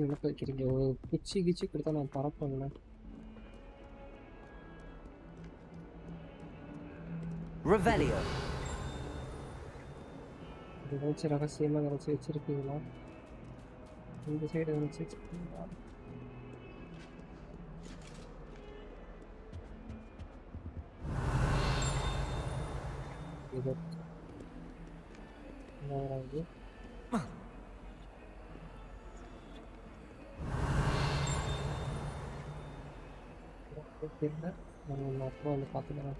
இழப்ப வைக்கிறீங்க. ஒரு குச்சி கிச்சி கொடுத்தா நான் பரப்பேன். Revelio. ஏதாச்சும் ரகசியமாக ஏதாச்சும் வச்சிருக்கீங்களா? இந்த சைடு ஏதாச்சும் வச்சிருக்கீங்களா? இது இது அப்புறம் வந்து பார்த்துக்கலாம்.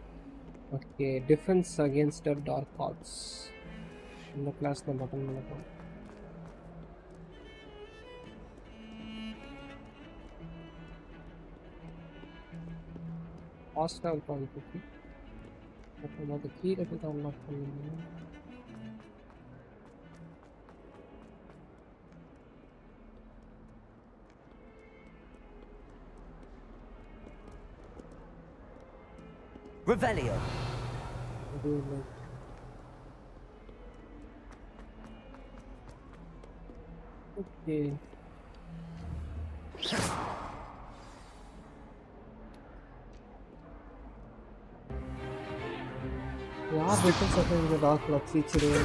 Okay, defence against dark arts இந்த கிளாஸில் பட்டன் பண்ணப்போம். ஹாஸ்டல் குவாலிட்டி அப்புறம் அது கீழே போய் தான் அன்லாக் பண்ணுங்க. Revelio. Okay. यार बेटे सब इनके डार्क क्लब फीचर है.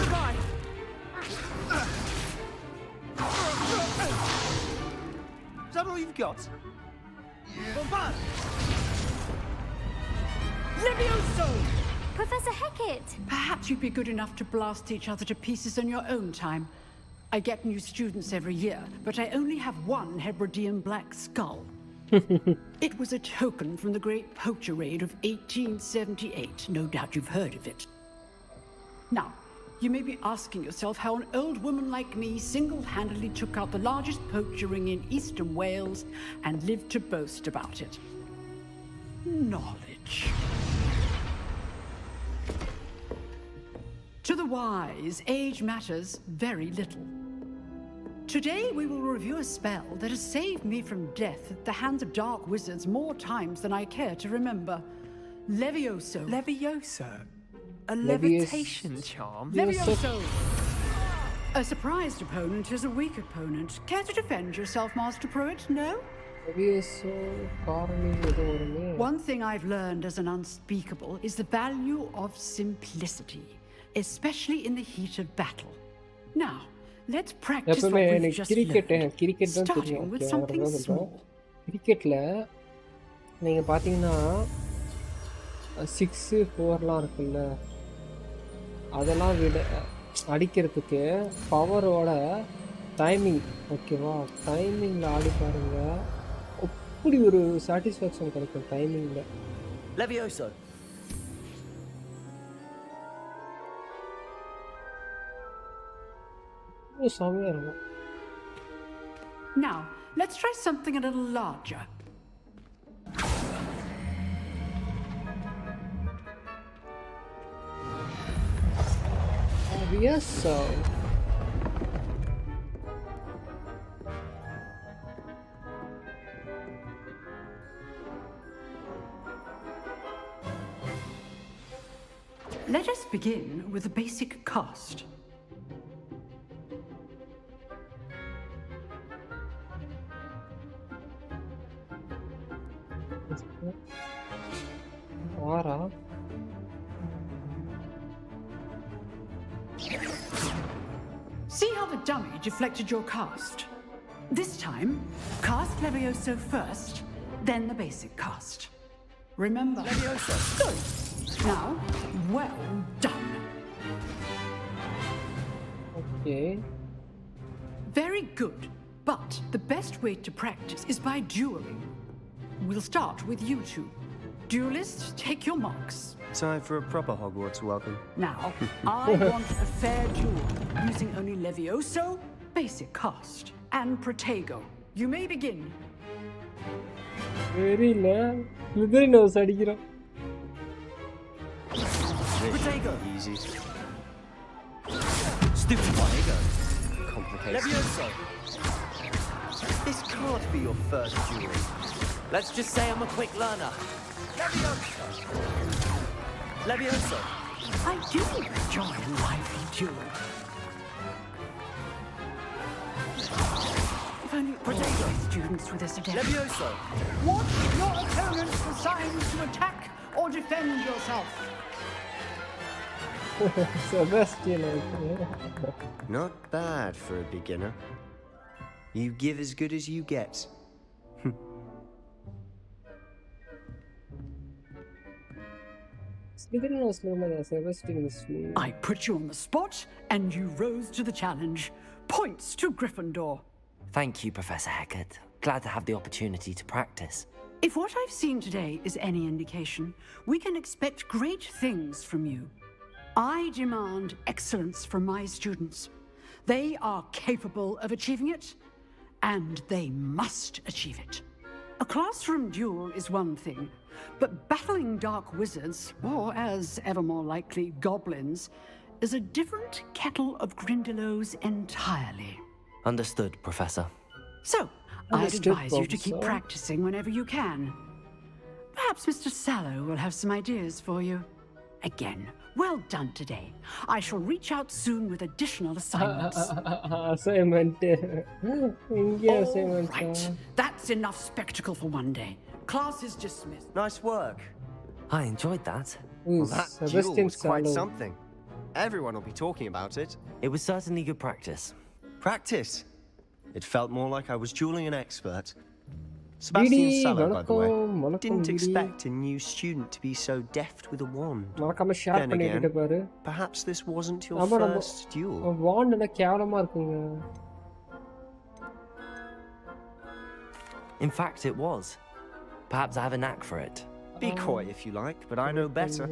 Is that all you've got? Bombard! Levioso! Professor Hecat! Perhaps you'd be good enough to blast each other to pieces in your own time. I get new students every year, but I only have one Hebridean black skull. It was a token from the Great Poacher Raid of 1878. No doubt you've heard of it. Now, you may be asking yourself how an old woman like me single-handedly took out the largest poacher ring in eastern Wales and lived to boast about it. Knowledge. To the wise, age matters very little. Today we will review a spell that has saved me from death at the hands of dark wizards more times than I care to remember. Levioso. Levioso? A levitation charm? Levioso! A surprised opponent is a weak opponent. Care to defend yourself, Master Pruitt? No? One thing I've learned as an unspeakable is the value of simplicity, especially in the heat of battle. Now, let's practice what we've just learned, starting with something small. கிரிக்கெட்டில் நீங்கள் பார்த்தீங்கன்னா 6, 4லாம் இருக்குல்ல, அதெல்லாம் விட அடிக்கிறதுக்கு பவரோட timing, ஓகேவா, டைமிங்கில் ஆடி பாருங்க, அப்படி ஒரு சாட்டிஸ்ஃபேக்ஷன் கிடைக்கும் டைமிங்கில். Levioso. செமையாக இருக்கும். Now, let's try something a little larger. Yes, so. Let us begin with a basic cast. Vara. See how the dummy deflected your cast? This time, cast Levioso first, then the basic cast. Remember, Levioso. Good. Now, well done. Okay. Very good. But the best way to practice is by dueling. We'll start with you two. Duelists, take your marks. Time for a proper Hogwarts welcome. Now, I want a fair duel, using only Levioso, basic cast, and Protego. You may begin. Very low. Slitherinose அடிக்கிறோம். Protego. Easy. Stupid Protego. Complicated. Levioso. This can't be your first duel. Let's just say I'm a quick learner. Levioso. Levioso. I do enjoy a lively duel. If only all my students were this adept. Levioso. Watch your opponent for signs to attack or defend yourself. Sebastian. Not bad for a beginner. You give as good as you get. I put you on the spot, and you rose to the challenge. Points to Gryffindor. Thank you, Professor Hecat. Glad to have the opportunity to practice. If what I've seen today is any indication, we can expect great things from you. I demand excellence from my students. They are capable of achieving it, and they must achieve it. A classroom duel is one thing, but battling dark wizards, or as ever more likely, goblins, is a different kettle of Grindylows entirely. Understood, Professor. So, I'd Understood, advise you to keep Professor. practicing whenever you can. Perhaps Mr. Sallow will have some ideas for you. Again, well done today. I shall reach out soon with additional assignments. Assignment. All right, that's enough spectacle for one day. Class is dismissed. Nice work. I enjoyed that. Well, that duel Sebastian was quite Sallow. something. Everyone will be talking about it. It was certainly good practice. Practice? It felt more like I was dueling an expert. Sebastian Sallow, by the way. Didn't expect a new student to be so deft with a wand. மறக்காம share Then பண்ணிட்டு again, பாரு. perhaps this wasn't your ஆமா, நம்ம first duel. Want என்ன கேவலமா இருக்குங்க. In fact, it was. Perhaps I have a knack for it. Be coy if you like, but I know better.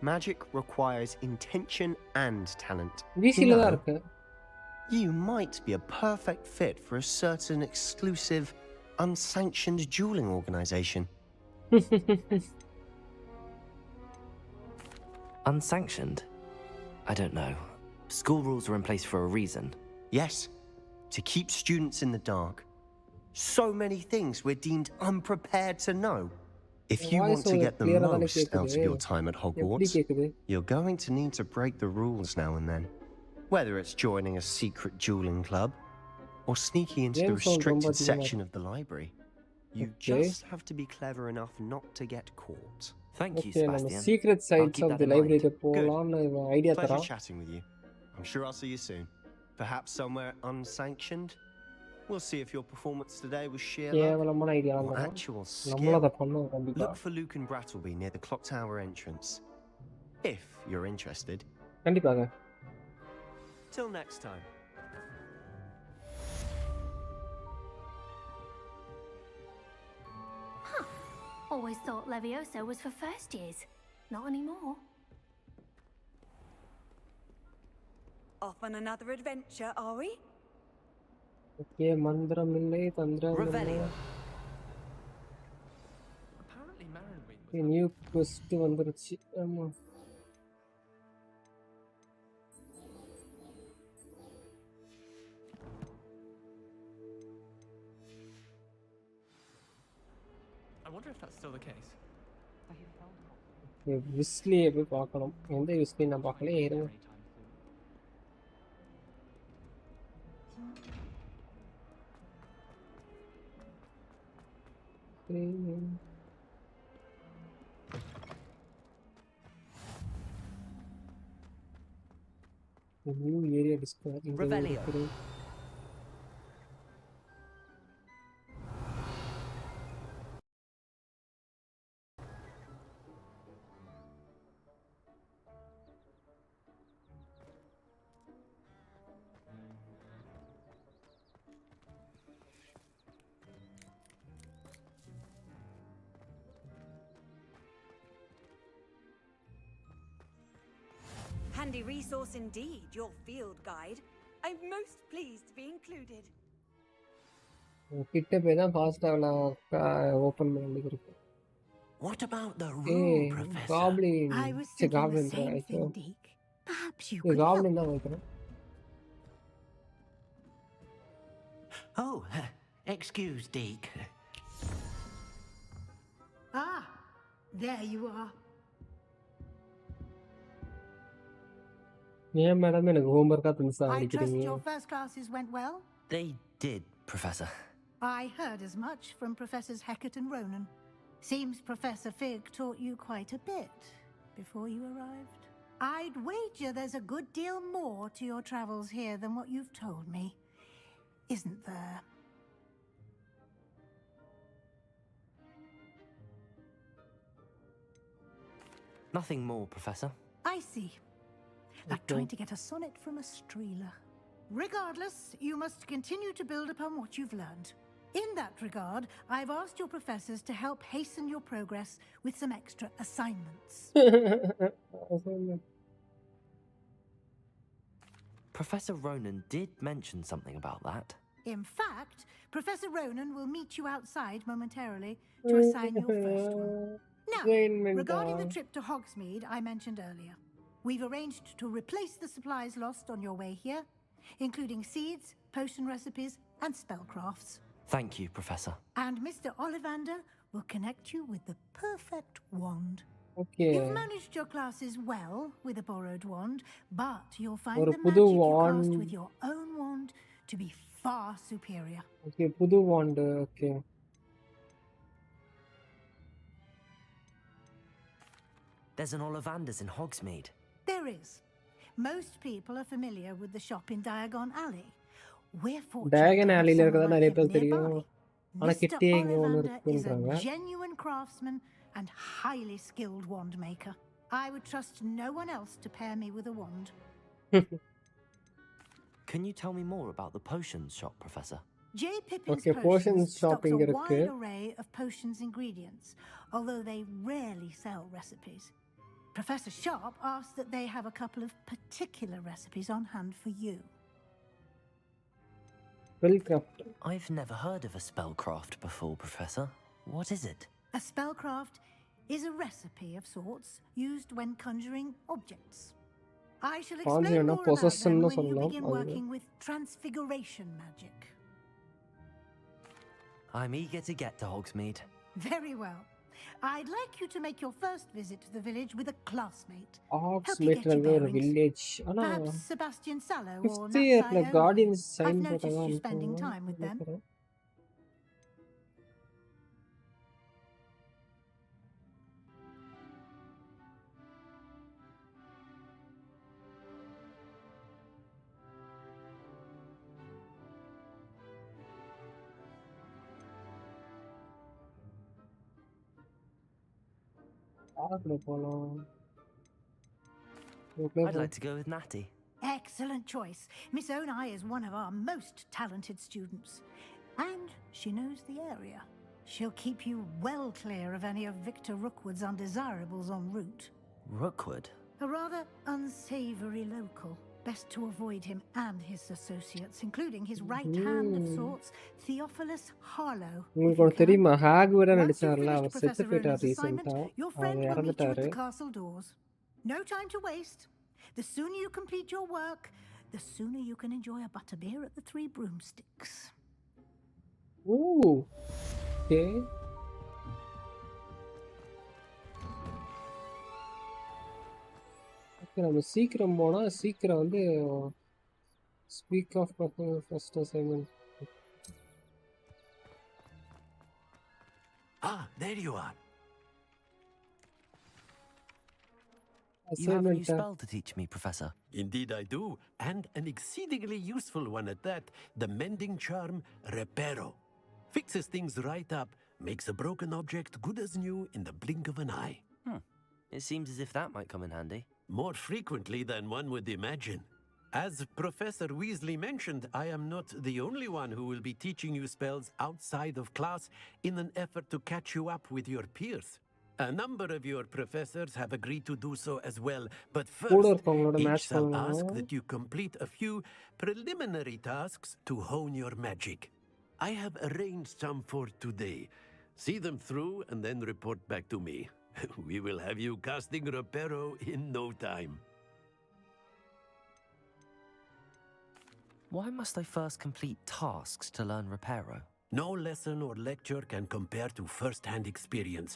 magic requires intention and talent. VC-ல தான் இருக்கு. You might be a perfect fit for a certain exclusive, unsanctioned dueling organization. Unsanctioned? I don't know. School rules are in place for a reason. Yes, to keep students in the dark. So many things we're deemed unprepared to know. If you want to get the most out of your time at Hogwarts, you're going to need to break the rules now and then. Whether it's joining a secret dueling club or sneaking into the restricted section of the library, you just have to be clever enough not to get caught. Thank you, Okay, Sebastian. secret sites of the library Good. போலாம்னு idea Pleasure தரேன். chatting with you. I'm sure I'll see you soon. Perhaps somewhere unsanctioned. We'll see if your performance today was sheer கேவலமான idea luck or தான். actual நம்மள skill. அத பண்ணுவோம் கண்டிப்பா. Look for Luke and Brattleby near the clock tower entrance. If you're interested. கண்டிப்பாக. Till next time. Always thought Levioso was for first years. Not anymore. Off on another adventure, are we? Okay, மந்திரம் இல்லை தந்திரம் இல்லை. New quest வந்துருச்சு. ஆமா. I wonder if that's still the case. Wesley போய் பார்க்கணும். எந்த விஸ்லி நான் பார்க்கல இருங்க. New area discovered. Revelio. Handy resource indeed, your field guide. I'm most pleased to be included. கிட்ட போய் தான் ஃபாஸ்டா ஓபன் பண்ண வேண்டியது இருக்கு. What about the room, Professor? Goblin. I was thinking the same thing, Deke. Perhaps you could Goblin help. தான் வைக்கிறேன். Oh, excuse, Deke. Ah, there you are. ஏன் மேடம் எனக்கு ஹோம்வொர்க்கா தின்சா I trust அடிக்கிறீங்க? your first classes went well? They did, Professor. I heard as much from Professors Hecat and Ronan. Seems Professor Fig taught you quite a bit before you arrived. I'd wager there's a good deal more to your travels here than what you've told me. Isn't there? Nothing more, Professor. I see. Like trying to get a sonnet from a streeler. Regardless, you must continue to build upon what you've learned. In that regard, I've asked your professors to help hasten your progress with some extra assignments. Professor Ronan did mention something about that. In fact, Professor Ronan will meet you outside momentarily to assign your first one. Now, regarding the trip to Hogsmeade I mentioned earlier, we've arranged to replace the supplies lost on your way here, including seeds, potion recipes, and spellcrafts. Thank you, Professor. And Mr. Ollivander will connect you with the perfect wand. Okay. You've managed your classes well with a borrowed wand, but you'll find ஒரு the புது magic you wand. cast with your own wand to be far superior. Okay, புது wand. Okay. There's an Ollivander's in Hogsmeade. There is. Most people are familiar with the shop in Diagon Alley. We're fortunate Diagon to have Alley-ல இருக்கதா someone நிறைய like பேர் him தெரியும். nearby. ஆனா Mr. கிட்டே இங்க ஒன்னு Ollivander is a இருக்குன்றாங்க. genuine craftsman and highly skilled wand maker. I would trust no one else to pair me with a wand. Can you tell me more about the potions shop, Professor? J. Pippin's Okay, potions Potions shop stocks இங்க a இருக்கு. wide array of potions ingredients, although they rarely sell recipes. Professor Sharp asked that they have a couple of particular recipes on hand for you. Spellcraft. I've never heard of a spellcraft before, Professor. What is it? A spellcraft is a recipe of sorts used when conjuring objects. I shall explain more about them when you begin working with transfiguration magic. I'm eager to get to Hogsmeade. Very well. I'd like you to make your first visit to the village with a classmate. Hogsmeade village. Perhaps Sebastian Sallow or 5th year Guardians sign I've noticed you spending time with them. I'd like to go with Natty. Excellent choice. Miss Onai is one of our most talented students. And she knows the area. She'll keep you well clear of any of Victor Rookwood's undesirables en route. Rookwood? A rather unsavory local. Best to avoid him and his associates, including his right hand of sorts, Theophilus Harlow. உங்களுக்கு தெரியுமா Hogwarts நடிச்சார்ல அவர் செத்து Professor போயிட்டார் Rowan's assignment, ரீசெண்டா your our friend will meet you at இறந்துட்டாரு the castle doors. No time to waste. The sooner you complete your work, the sooner you can enjoy a butterbeer at the Three Broomsticks. Ooh. Okay. நம்ம சீக்கிரம் போனா சீக்கிரம் வந்து speak of first assignment. Ah, there you are. You have a new spell to teach me, Professor. Indeed I do, and an exceedingly useful one at that. The mending charm, Reparo. Fixes things right up, makes a broken object good as new in the blink of an eye. It seems as if that might come in handy. More frequently than one would imagine. As Professor Weasley mentioned, I am not the only one who will be teaching you spells outside of class in an effort to catch you up with your peers. A number of your professors have agreed to do so as well, but first, each shall ask that you complete a few preliminary tasks to hone your magic. I have arranged some for today. See them through and then report back to me. We will have you casting Reparo in no time. Why must I first complete tasks to learn Reparo? No lesson or lecture can compare to first-hand experience,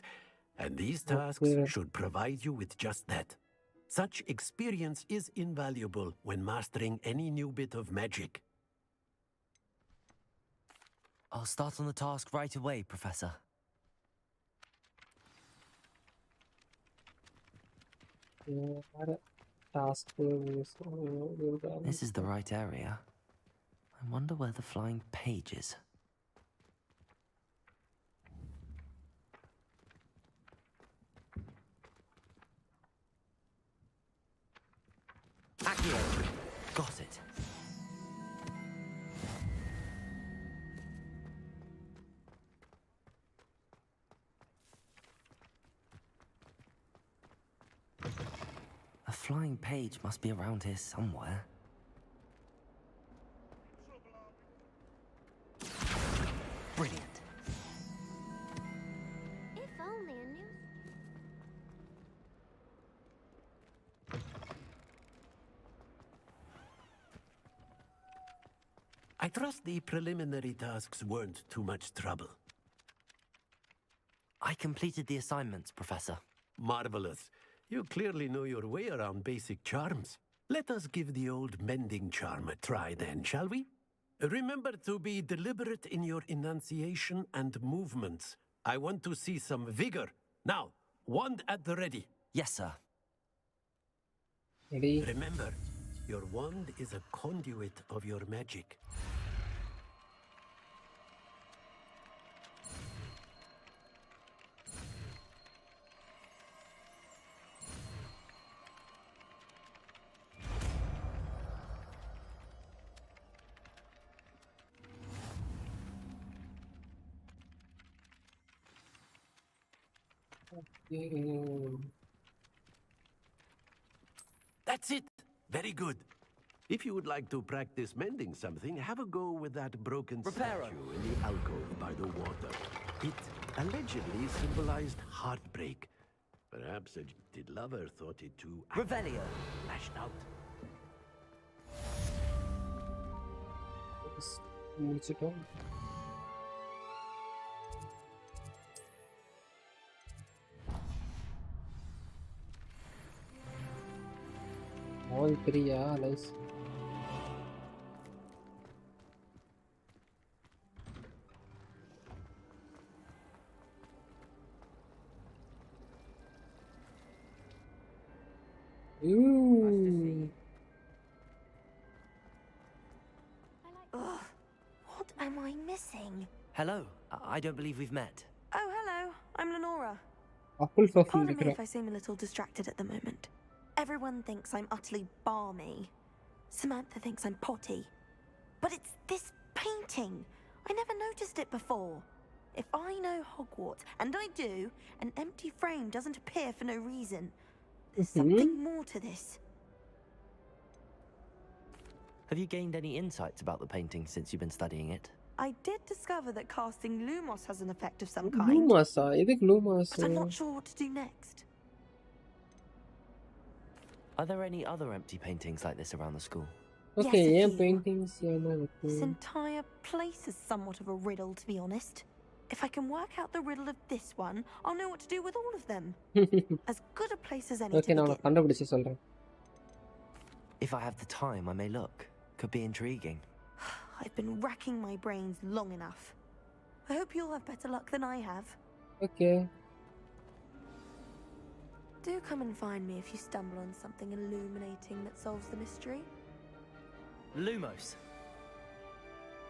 and these tasks should provide you with just that. Such experience is invaluable when mastering any new bit of magic. I'll start on the task right away, Professor. This is the right area. I wonder where the flying page is. Accio! Got it. A flying page must be around here somewhere. Brilliant. If only I knew. I trust the preliminary tasks weren't too much trouble. I completed the assignments, Professor. Marvelous. You clearly know your way around basic charms. Let us give the old mending charm a try then, shall we? Remember to be deliberate in your enunciation and movements. I want to see some vigor. Now, wand at the ready. Yes, sir. Ready. Remember, your wand is a conduit of your magic. That's it. Very good. If you would like to practice mending something, have a go with that broken statue in the alcove by the water. It allegedly symbolized heartbreak. Perhaps a jilted lover thought it too Revelio. lashed out. முடிச்சிட்டோம். All 3, nice. Ooh. Ugh, what am I missing? Hello. I don't believe we've met. Oh, hello. I'm Lenora. Pardon Pardon me if I seem a little distracted at the moment. Everyone thinks I'm utterly balmy. Samantha thinks I'm potty. But it's this painting. I never noticed it before. If I know Hogwarts, and I do, an empty frame doesn't appear for no reason. There's something more to this. Have you gained any insights about the painting since you've been studying it? I did discover that casting Lumos has an effect of some kind. Lumos, Lumos. But I'm not sure what to do next. Are there any other empty paintings like this around the school? Okay, Yes, a yeah, few. paintings, yeah, no. This entire place is somewhat of a riddle, to be honest. If I can work out the riddle of this one, I'll know what to do with all of them. As good a place as any Okay, to now begin. கண்டுபிடிச்சு சொல்றேன். If I have the time, I may look. Could be intriguing. I've been racking my brains long enough. I hope you'll have better luck than I have. Okay. Do come and find me if you stumble on something illuminating that solves the mystery. Lumos.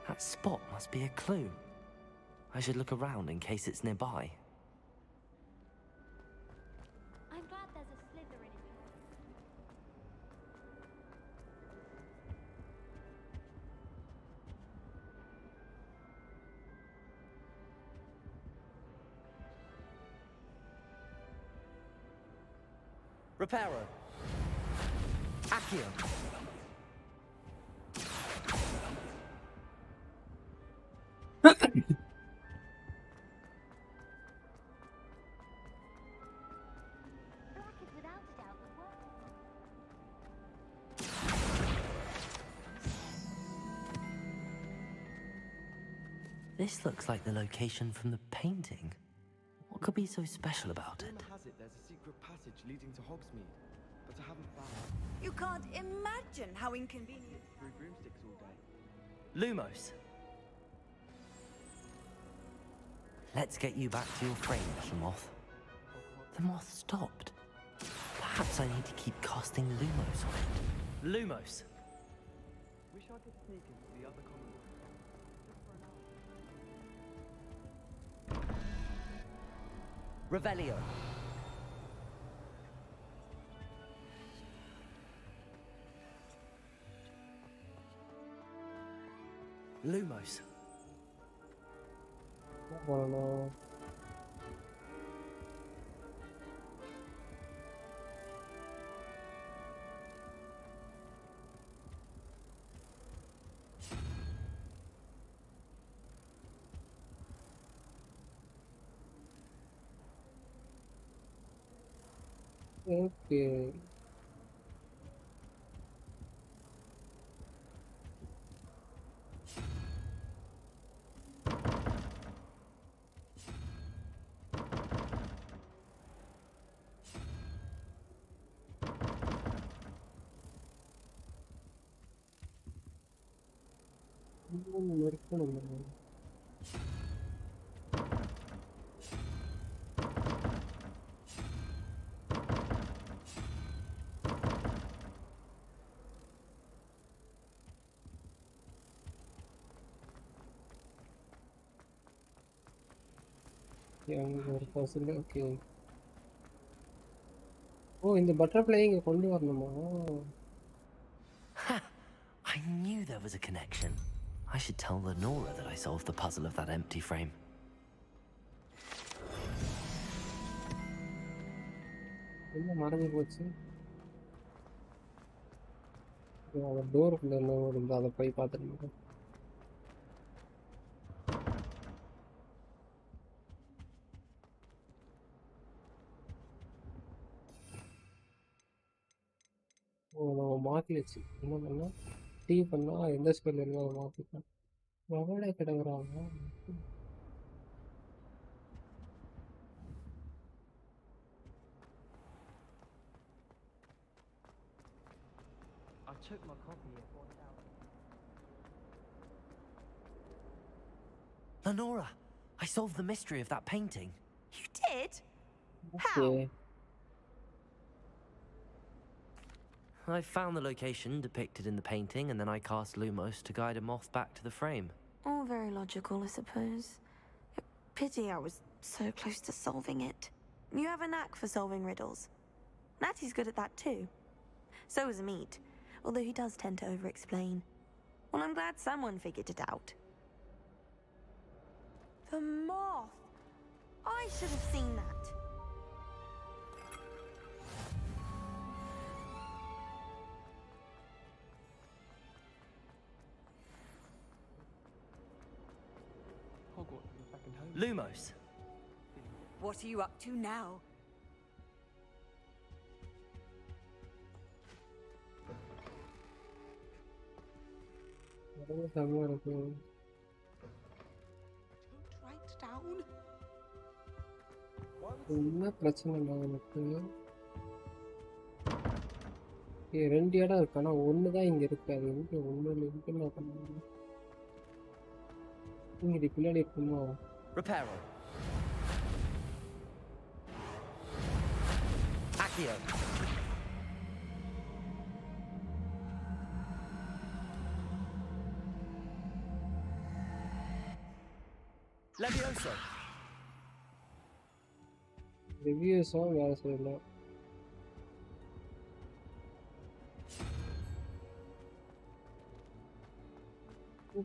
That spot must be a clue. I should look around in case it's nearby. I'm glad there's a Slytherin in me. Reparo. Accio. Black is without a doubt the worst. This looks like the location from the painting. What could be so special about it? Rumor has it there's a secret passage leading to Hogsmeade, but I haven't found it. You can't imagine how inconvenient. Through broomsticks all day. Lumos. Let's get you back to your frame, little moth. The moth stopped. Perhaps I need to keep casting Lumos on it. Lumos. Wish I could sneak into the other common room. Revelio. Lumos. போகணும். Okay. Okay. Oh, in the butterfly இங்க கொண்டு வரணுமா? I knew there was a connection. I should tell Lenora that I solved the puzzle of that empty frame. என்ன மறந்து போச்சு? டோருக்குள்ள என்ன இருந்தால் அதை போய் பார்த்துருங்க. நம்ம மாற்றி வச்சு என்ன பண்ணால் டீ பண்ணால் எந்த ஸ்பெல் இருந்தால் அதை மாற்றிக்கலாம். எவ்வளோ கிடக்குறாங்க. I took my copy at 1,000. Lenora, I solved the mystery of that painting. You did? How? I found the location depicted in the painting, and then I cast Lumos to guide a moth back to the frame. All very logical, I suppose. Pity I was so close to solving it. You have a knack for solving riddles. Natty's good at that too. So is Amit, although he does tend to over-explain. Well, I'm glad someone figured it out. The moth! I should have seen that. Hogwarts is a second home. Lumos. What are you up to now? Write down. என்ன பிரச்சனை இல்லை எனக்கு. ரெண்டு இடம் இருக்கு, ஆனால் ஒன்று தான் இங்கே இருக்கு. அது எங்கே ஒன்று இருக்கு நான் பண்ண இங்கே பின்னாடி இருக்குமா? Reparo. Accio. Levioso. ரிவ்யூஸும் வேலை செய்யல.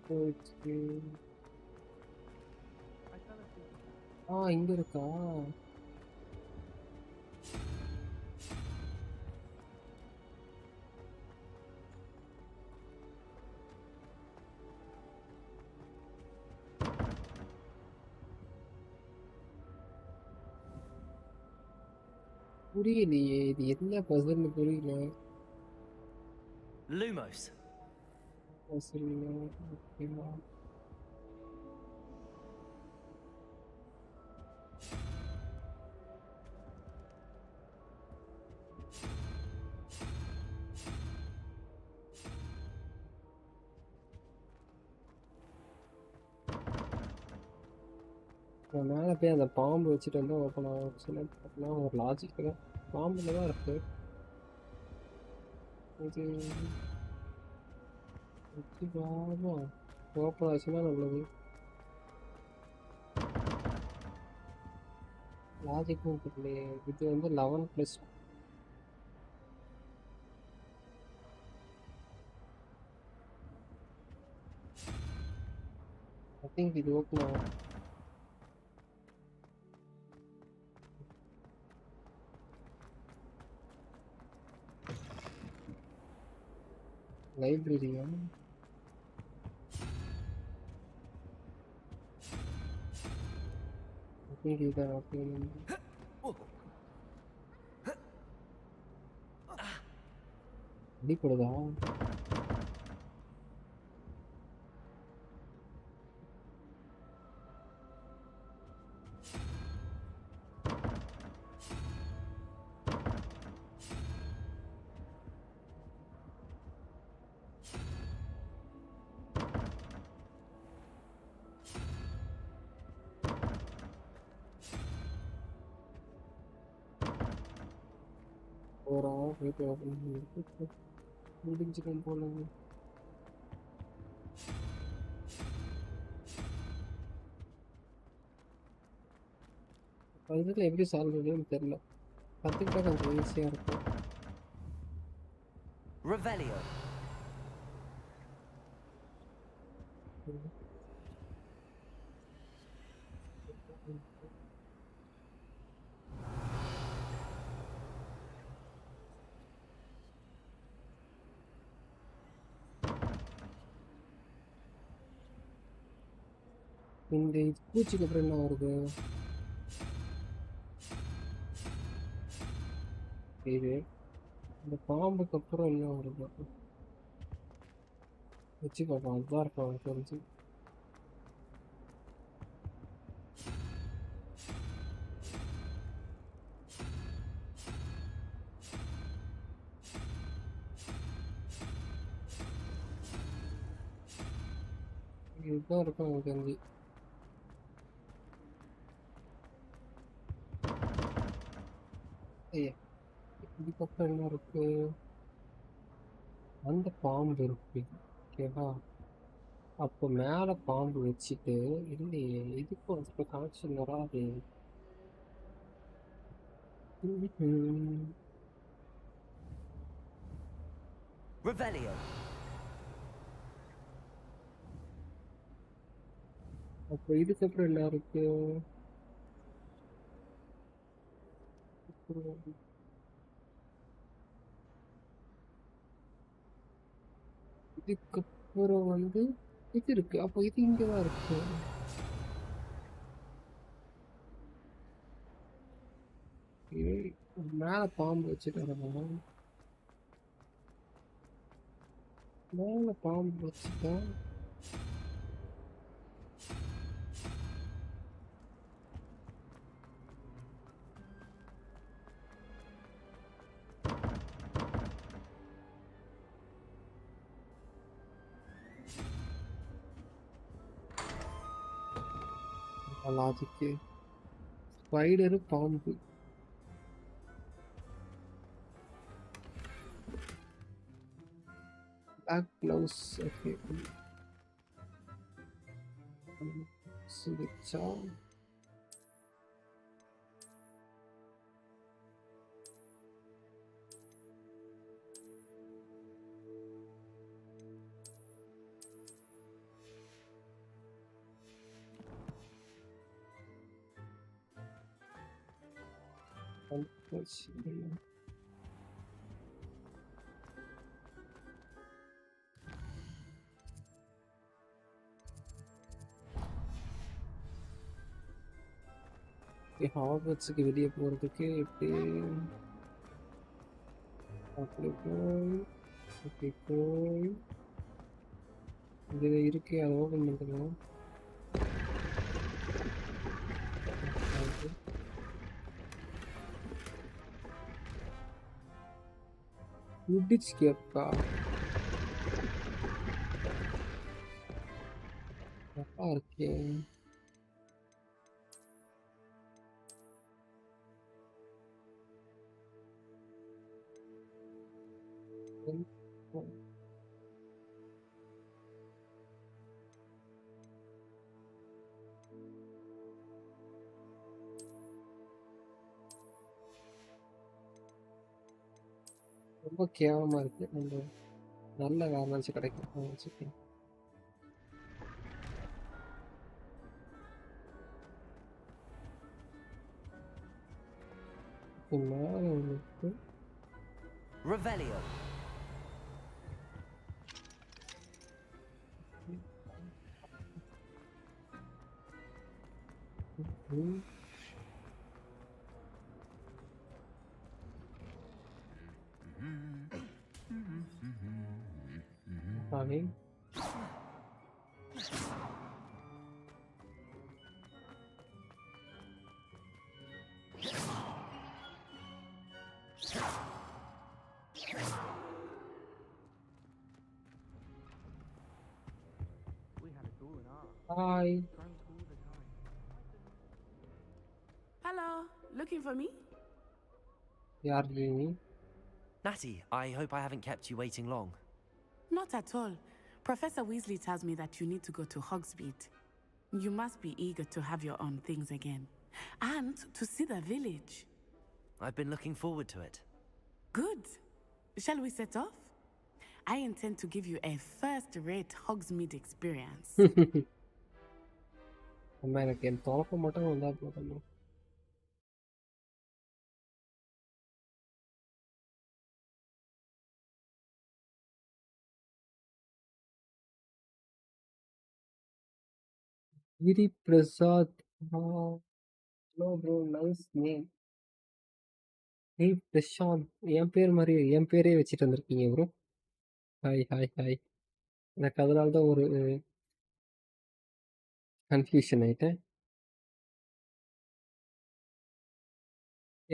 போயிடுச்சு. இங்க இருக்கா? புரியலையே, இது என்ன பசல்னு புரியல. Lumos. பசல் ஓகேவா? மேலே போய் அந்த பாம்பு வச்சுட்டு வந்து ஓப்பன் ஆகும். சில பார்த்தீங்கன்னா ஒரு லாஜிக் தான், பாம்பில் தான் இருக்கு. இது வச்சு பாவம் ஓப்பன் ஆச்சுன்னா நல்லது. லாஜிக்கும் தெரியலையே. இது வந்து 11+. ஐ திங்க் இது ஓப்பன் ஆகும். லைப்ரரியா? ஐ திங்க் இதுதான் ஓப்பன். அடிப்படுதா? ஒரு வீட்டு ஓப்பன் முடிஞ்சிடும் போலங்க. இதில் எப்படி சால்வ் பண்ணுன்னு தெரியல. கற்றுக்கிட்டா கொஞ்சம் ஈஸியாக இருக்கும். Revelio. இந்த பூச்சிக்கு அப்புறம் என்ன வருது? இது இந்த பாம்புக்கு அப்புறம் என்ன வருது? வச்சு பார்ப்போம். அதுதான் இருக்கும் தெரிஞ்சு. இதுதான் இருக்கும் எனக்கு தெரிஞ்சு. ஐயா, இதுக்கப்புறம் என்ன இருக்கு? அந்த பாம்பு இருக்கு. ஓகேவா? அப்போ மேலே பாம்பு வச்சுட்டு இல்லையே, இதுக்கும் அதுக்கு கனெக்ஷன் வராது. Revelio. அப்போ இதுக்கப்புறம் என்ன இருக்கு? இதுக்கப்புறம் வந்து இது இருக்கு. அப்போ இது இங்கதான் இருக்கு. மேல பாம்பு வச்சுட்டு மேல பாம்பு வச்சுட்டா லாஜிக்கு ஸ்பைடரு பாம்பு black gloves. Okay. Switch on. ஹாக்வர்ட்ஸுக்கு வெளியே போகிறதுக்கு எப்படி அப்படி போய் இதில் இருக்கு, அதை ஓப்பன் பண்ணிக்கலாம். குடிச்சு கேப்பா அப்பா இருக்கே. ரொம்ப கேவலமா இருக்கு. நம்ம நல்ல வேற நினச்சி கிடைக்கும் வச்சுக்கேன். மேலே இருக்கு Revelio. Funny. Hi. Hello, looking for me? Yeah, me. Natty, I hope I haven't kept you waiting long. Not at all. Professor Weasley tells me that you need to go to Hogsmeade. You must be eager to have your own things again. And to see the village. I've been looking forward to it. Good. Shall we set off? I intend to give you a first-rate Hogsmeade experience. அம்மா எனக்கு என் தொலைப்ப மட்டும் வந்தா போதும். Giri Prasad. No bro, nice name. Hey Prashant. என் பேர் மாதிரி என் பேரே வச்சுட்டு வந்திருக்கீங்க ப்ரோ. Hi hi hi. எனக்கு அதனால தான் ஒரு கன்ஃபியூஷன் ஆயிட்டேன்.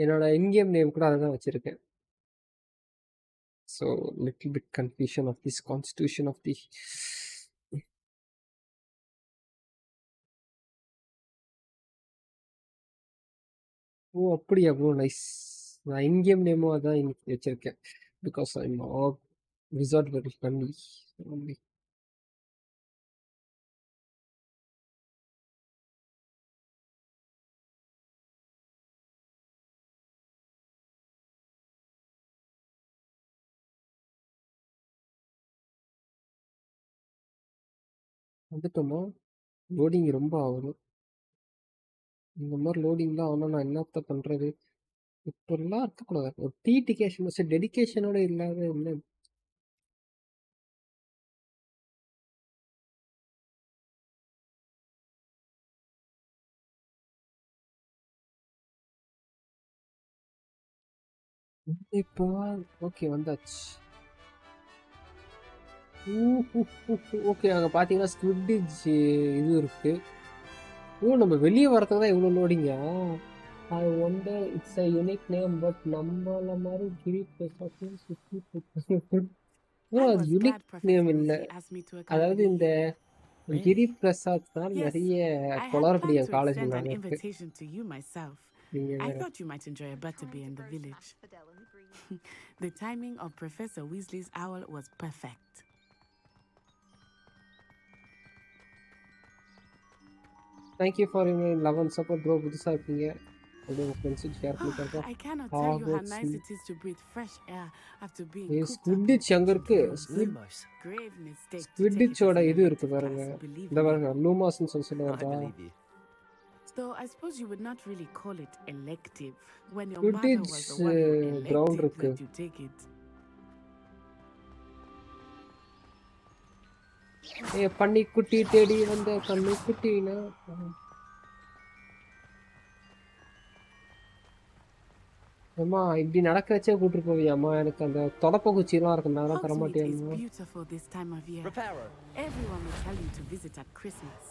என்னோட இன்கேம் நேம் கூட அதை தான் வச்சிருக்கேன். So little bit confusion of this constitution of the ஓ அப்படியா ப்ரோ நைஸ். நான் இன்கேம் நேமும் அதான் இன்னைக்கு வச்சிருக்கேன். Because I'm wizard very funny. வந்துட்டோமா? லோடிங் ரொம்ப ஆகும். இந்த மாதிரி லோடிங்லாம் ஆனால் நான் என்னத்த பண்ணுறது? இப்படிலாம் இருக்கக்கூடாது. ஒரு டீடிகேஷன் வச்சு டெடிக்கேஷனோட இல்லாத என்ன? இப்போ ஓகே வந்தாச்சு. ஓகே அங்கே பார்த்தீங்கன்னா ஸ்குவிட்ஜ் இது இருக்கு. ஓ நம்ம வெளியே வரதுக்கு தான் இவ்வளோ லோடிங்க. I wonder it's a unique name but நம்மள மாதிரி கிரி பிரசாத் அது யூனிக் நேம் இல்லை. அதாவது இந்த கிரி பிரசாத் தான் நிறைய குளறுபடி என் காலேஜில் இருக்கு. I thought you might enjoy a butterbeer in the village. The timing of Professor Weasley's owl was perfect. Thank you for your love and support, bro. புதுசா இருக்கீங்க. I cannot tell you how nice it is to breathe fresh air after being cooped up. ஸ்குவிட்ஜ் அங்க இருக்கு. ஸ்குவிட்ஜோட இது இருக்கு பாருங்க. இந்த பாருங்க லூமாஸ்னு சொல்லுவாங்க. Though I suppose you would not really call it elective when your mother was the one who elected that you take it. பண்ணி குட்டி தேடி வந்த கண்ணு குட்டினா அம்மா இப்படி நடக்க வச்சே கூட்டிட்டு போவியாம்மா? எனக்கு அந்த தொடப்ப குச்சிலாம் இருக்கு, நான் தர மாட்டேன். Beautiful this time of year. Everyone will tell you to visit at Christmas,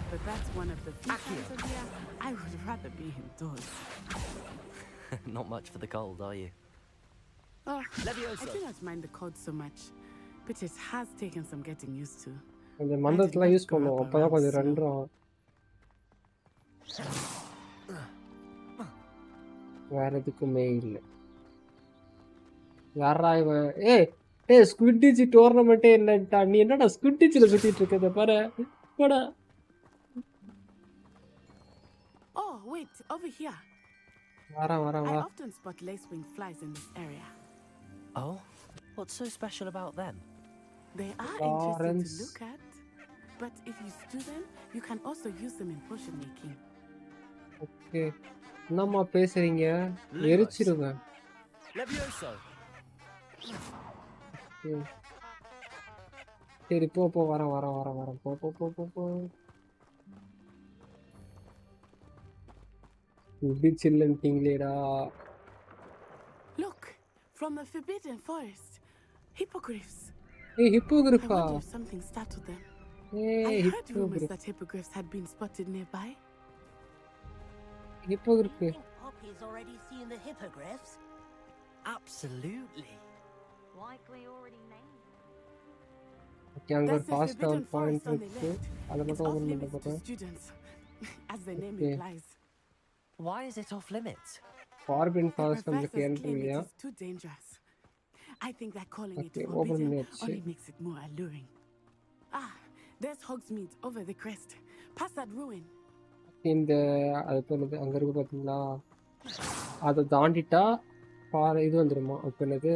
but that's one of the few times of year I would rather be indoors. Not much for the cold, are you? Oh, I do not mind the cold so much, but it has taken some getting used to. அந்த மந்திரத்தெல்லாம் use பண்ணுவோம், அப்பதான் கொஞ்சம் ரெண்டும் வேற எதுக்குமே இல்லை. யாரா இவன்? ஸ்குவிட்ஜ் டோர்னமெண்ட்டே இல்லைன்ட்டா. நீ என்னடா ஸ்குவிட்ஜில் சுத்திட்டு இருக்கத பாரு. போடா. Oh wait, over here. வா. I often spot lacewing flies in this area. Oh, what's so special about them? They are interesting to look at, but if you stew them, you can also use them in potion making. Okay. என்னம்மா பேசுறீங்க? எரிச்சிருவேன். சரி போ வரேன். போ. இப்படி சில்லுன்ட்டீங்களேடா. Look, from the forbidden forest, hippogriffs. Hippogriffா? I wonder if something startled them. I heard rumors that hippogriffs had been spotted nearby. Hippogriff. Poppy's already seen the hippogriffs. Absolutely. Like we already named. Younger fast down point இருக்கு. அத மட்டும் open பண்ண போறேன். Students, as the name implies. Why is it off limits? Forbidden forest நமக்கு entry இல்லையா? It's too dangerous. I think that calling it forbidden only makes it more alluring. There's Hogsmeade over the crest. Past that ruin. இந்த அது என்னது அங்க இருக்கு பாத்தீங்களா? அதை தாண்டிட்டா இது வந்துருமா? அப்ப என்னது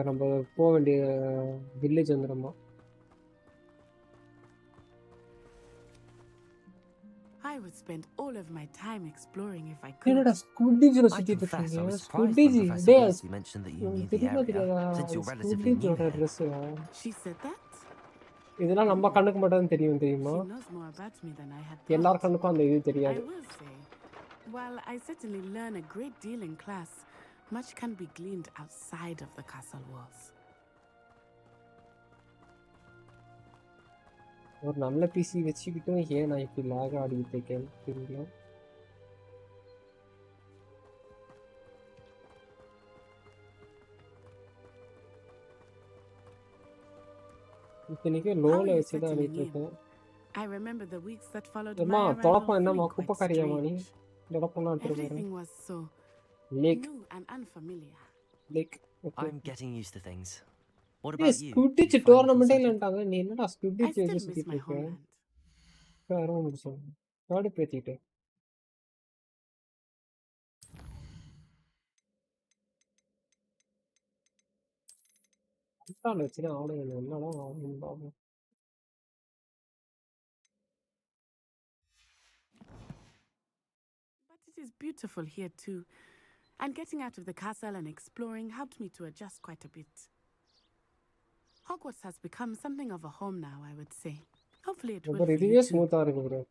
நம்ம போக வேண்டிய வில்லேஜ் வந்துருமா? I would spend all of my time exploring if I could. என்னடா ஸ்குவிட்ஜ்ல சுத்திட்டு இருக்கீங்க? ஸ்குவிட்ஜ் days You mentioned that you knew the area since you're relatively new here. She said that? இதெல்லாம் நம்ம கண்ணுக்கு மட்டும் தான் தெரியும் தெரியுமா? எல்லார் கண்ணுக்கும் அந்த இது தெரியாது. While I certainly learn a great deal in class, much can be gleaned outside of the castle walls. ஒரு நல்ல பிசி வச்சுக்கிட்டும் ஏன் நான் இப்படி லாக் ஆடிட்டு இருக்கேன் தெரியல. இத்தனைக்கு லோல வச்சு தான் ஆடிட்டு இருக்கேன். I remember the weeks that followed அம்மா my arrival தொடப்பம் என்னம்மா feeling குப்பை quite கறியாமா நீ? strange. தொடப்பம்லாம் எடுத்துட்டு Everything போறேன். was so lakh new and unfamiliar. Lakh. I'm getting used to things. What ஏய் about you? ஸ்குட்டிச் டோர்னமெண்டே இல்லன்றாங்க. நீ என்னடா ஸ்குட்டிச் I வச்சு still miss சுத்திட்டு my இருக்க? homeland. வேற ஒன்று சொல்லு. காடு பேத்திட்டு. அட்டால வச்சுனா அவனுங்க என்னடா ஆகும்? But it is beautiful here too. And getting out of the castle and exploring helped me to adjust quite a bit. Hogwarts has become something of a home now, I would say. Hopefully it will bro for இதுவே you too. ஸ்மூத்தா இருக்கு bro.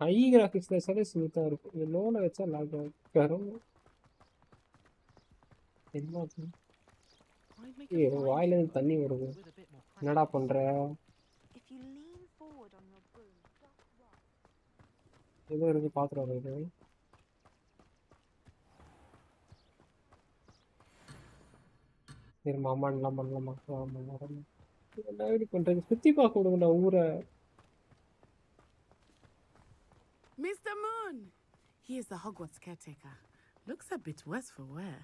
High கிராபிக்ஸ்ல வச்சாலே ஸ்மூத்தா இருக்கு. இது லோல வச்சா lock ஆகும். கரும். என்ன ஏய் வாயில இருந்து தண்ணி வருது. என்னடா பண்ற? If you lean forward on your broom, just once. ஏதோ இருக்கு பாத்துறோம் இது. சரி மாமான்லாம் பண்ணலாமா? ஆமா. என்ன இப்படி பண்றீங்க? சுத்தி பார்க்க விடுங்கடா ஊரை. Mr. Moon! He is the Hogwarts caretaker. Looks a bit worse for wear.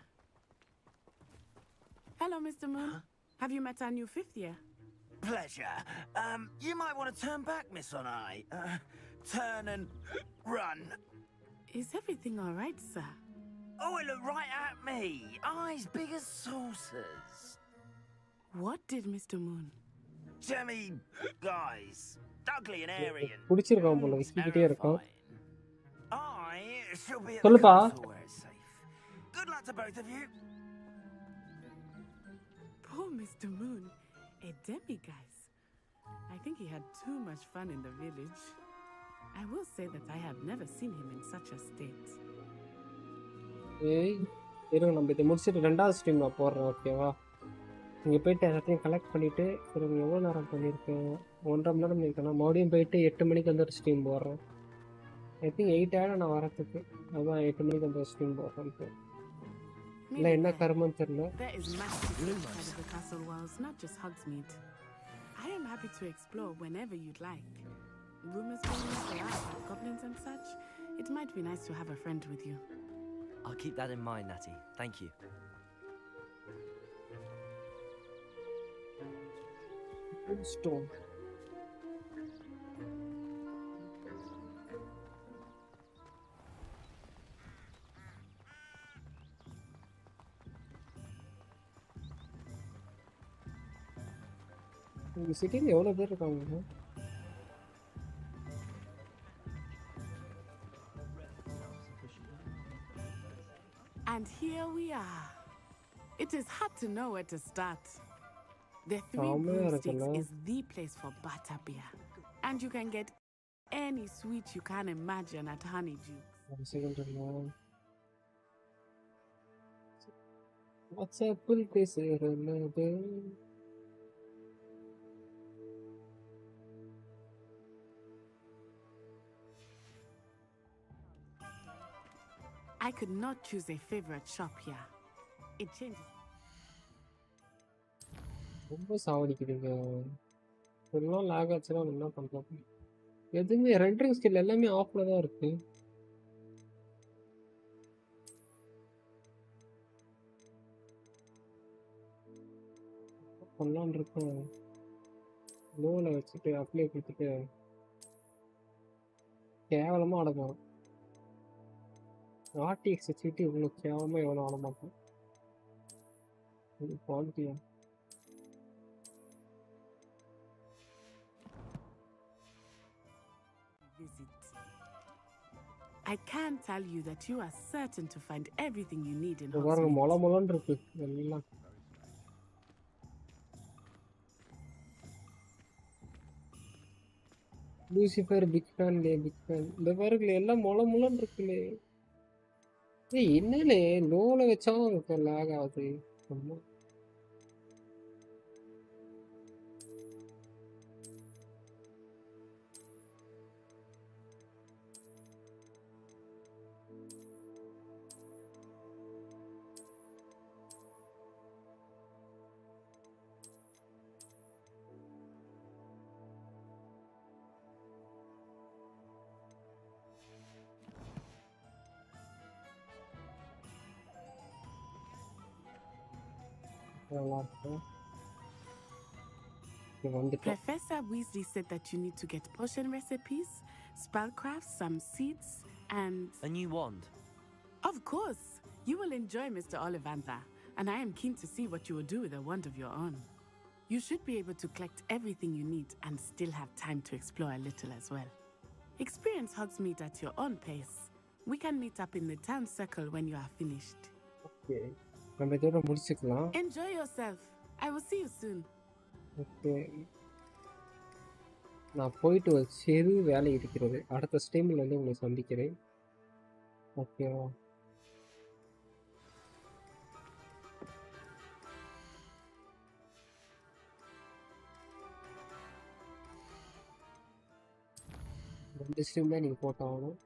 Hello, Mr. Moon. Have you met our new fifth year? Pleasure. You might want to turn back, Miss Onai. Turn and run. Is everything all right, sir? Oh, it looked right at me. Eyes big as saucers. What did Mr. Moon? Jemmy guys. Ugly and airy and புடிச்சிருக்கான் போல விசிக்கிட்டே இருக்கான். I shall be at the சொல்லுப்பா. castle where it's safe. Good luck to both of you. Poor Mr. Moon. A demiguise. I think he had too much fun in the village. I will say that I have never seen him in such a state. ஏய் இருங்க நம்ம இதை முடிச்சுட்டு ரெண்டாவது stream நான் போடுறேன் ஓகேவா? இங்கே போயிட்டு எல்லாத்தையும் கலெக்ட் பண்ணிவிட்டு சரி எவ்வளோ நேரம் பண்ணியிருக்கேன் 1.5 மணி நேரம் பண்ணியிருக்கேன். மறுபடியும் போயிட்டு 8 மணிக்கு வந்து ஒரு ஸ்ட்ரீம் போடுறேன். ஐ திங்க் 8 ஆகிடும் நான் வரத்துக்கு. அதான் 8 மணிக்கு வந்து ஒரு ஸ்ட்ரீம் போடுறேன். இல்லை என்ன கருமன்னு தெரியல. There is much to do inside of the castle walls, not just Hogsmeade. I am happy to explore whenever you'd like. Rumors going around about goblins and such. It might be nice to have a friend with you. I'll keep that in mind, Natty. Thank you. Stone. இந்த சிட்டில எவ்வளவு பேர் இருக்காங்க? And here we are. It is hard to know where to start. The Three Broomsticks is the place for butterbeer. And you can get any sweet you can imagine at Honeydukes. What's up, full face? I could not choose a favorite shop here. It changes. ரொம்ப சாவடிக்குதுங்க. எல்லாம் lock ஆச்சுன்னா என்ன பண்றது? எதுவுமே rendering skill எல்லாமே ஆஃப்ல தான் இருக்கு. பண்ணலான் இருக்கேன். லோல வச்சுட்டு அப்ளை கொடுத்துட்டு கேவலமா ஆட போறேன். ஆர்டிஎக்ஸ் வச்சுட்டு இவ்வளோ கேவலமா எவ்வளோ ஆட மாட்டேன். குவாலிட்டியா visit. I can tell you that you are certain to find everything you need in பாருங்க Hogsmeade. மொளமொளன்னு இருக்கு எல்லாம். Lucifer big fan big fan. இந்த பாருங்களே எல்லாம் முளன்னு இருக்குல்லே. ஏய் என்னலே லோல வச்சாலும் இப்போ லாக் ஆகுது. ஆமா. Professor Weasley said that you need to get potion recipes, spellcraft, some seeds, and... A new wand? Of course! You will enjoy Mr. Ollivandar, and I am keen to see what you will do with a wand of your own. You should be able to collect everything you need and still have time to explore a little as well. Experience Hogsmeade at your own pace. We can meet up in the town circle when you are finished. Okay. Enjoy yourself. I will see you soon. Okay. நான் போயிட்டு ஒரு சிறு வேலை இருக்கிறது. அடுத்த ஸ்ட்ரீமில் வந்து உங்களை சந்திக்கிறேன். ஓகேவா? இந்த ஸ்ட்ரீம் தான் நீங்கள் போட்டாகணும்.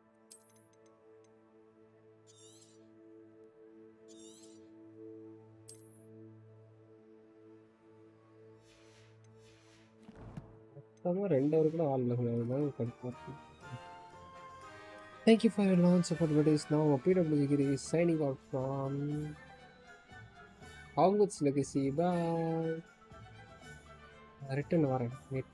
Thank you for your long support. What is now pwggiriyt is signing out from Hogwarts Legacy. Bye. Return. Wait.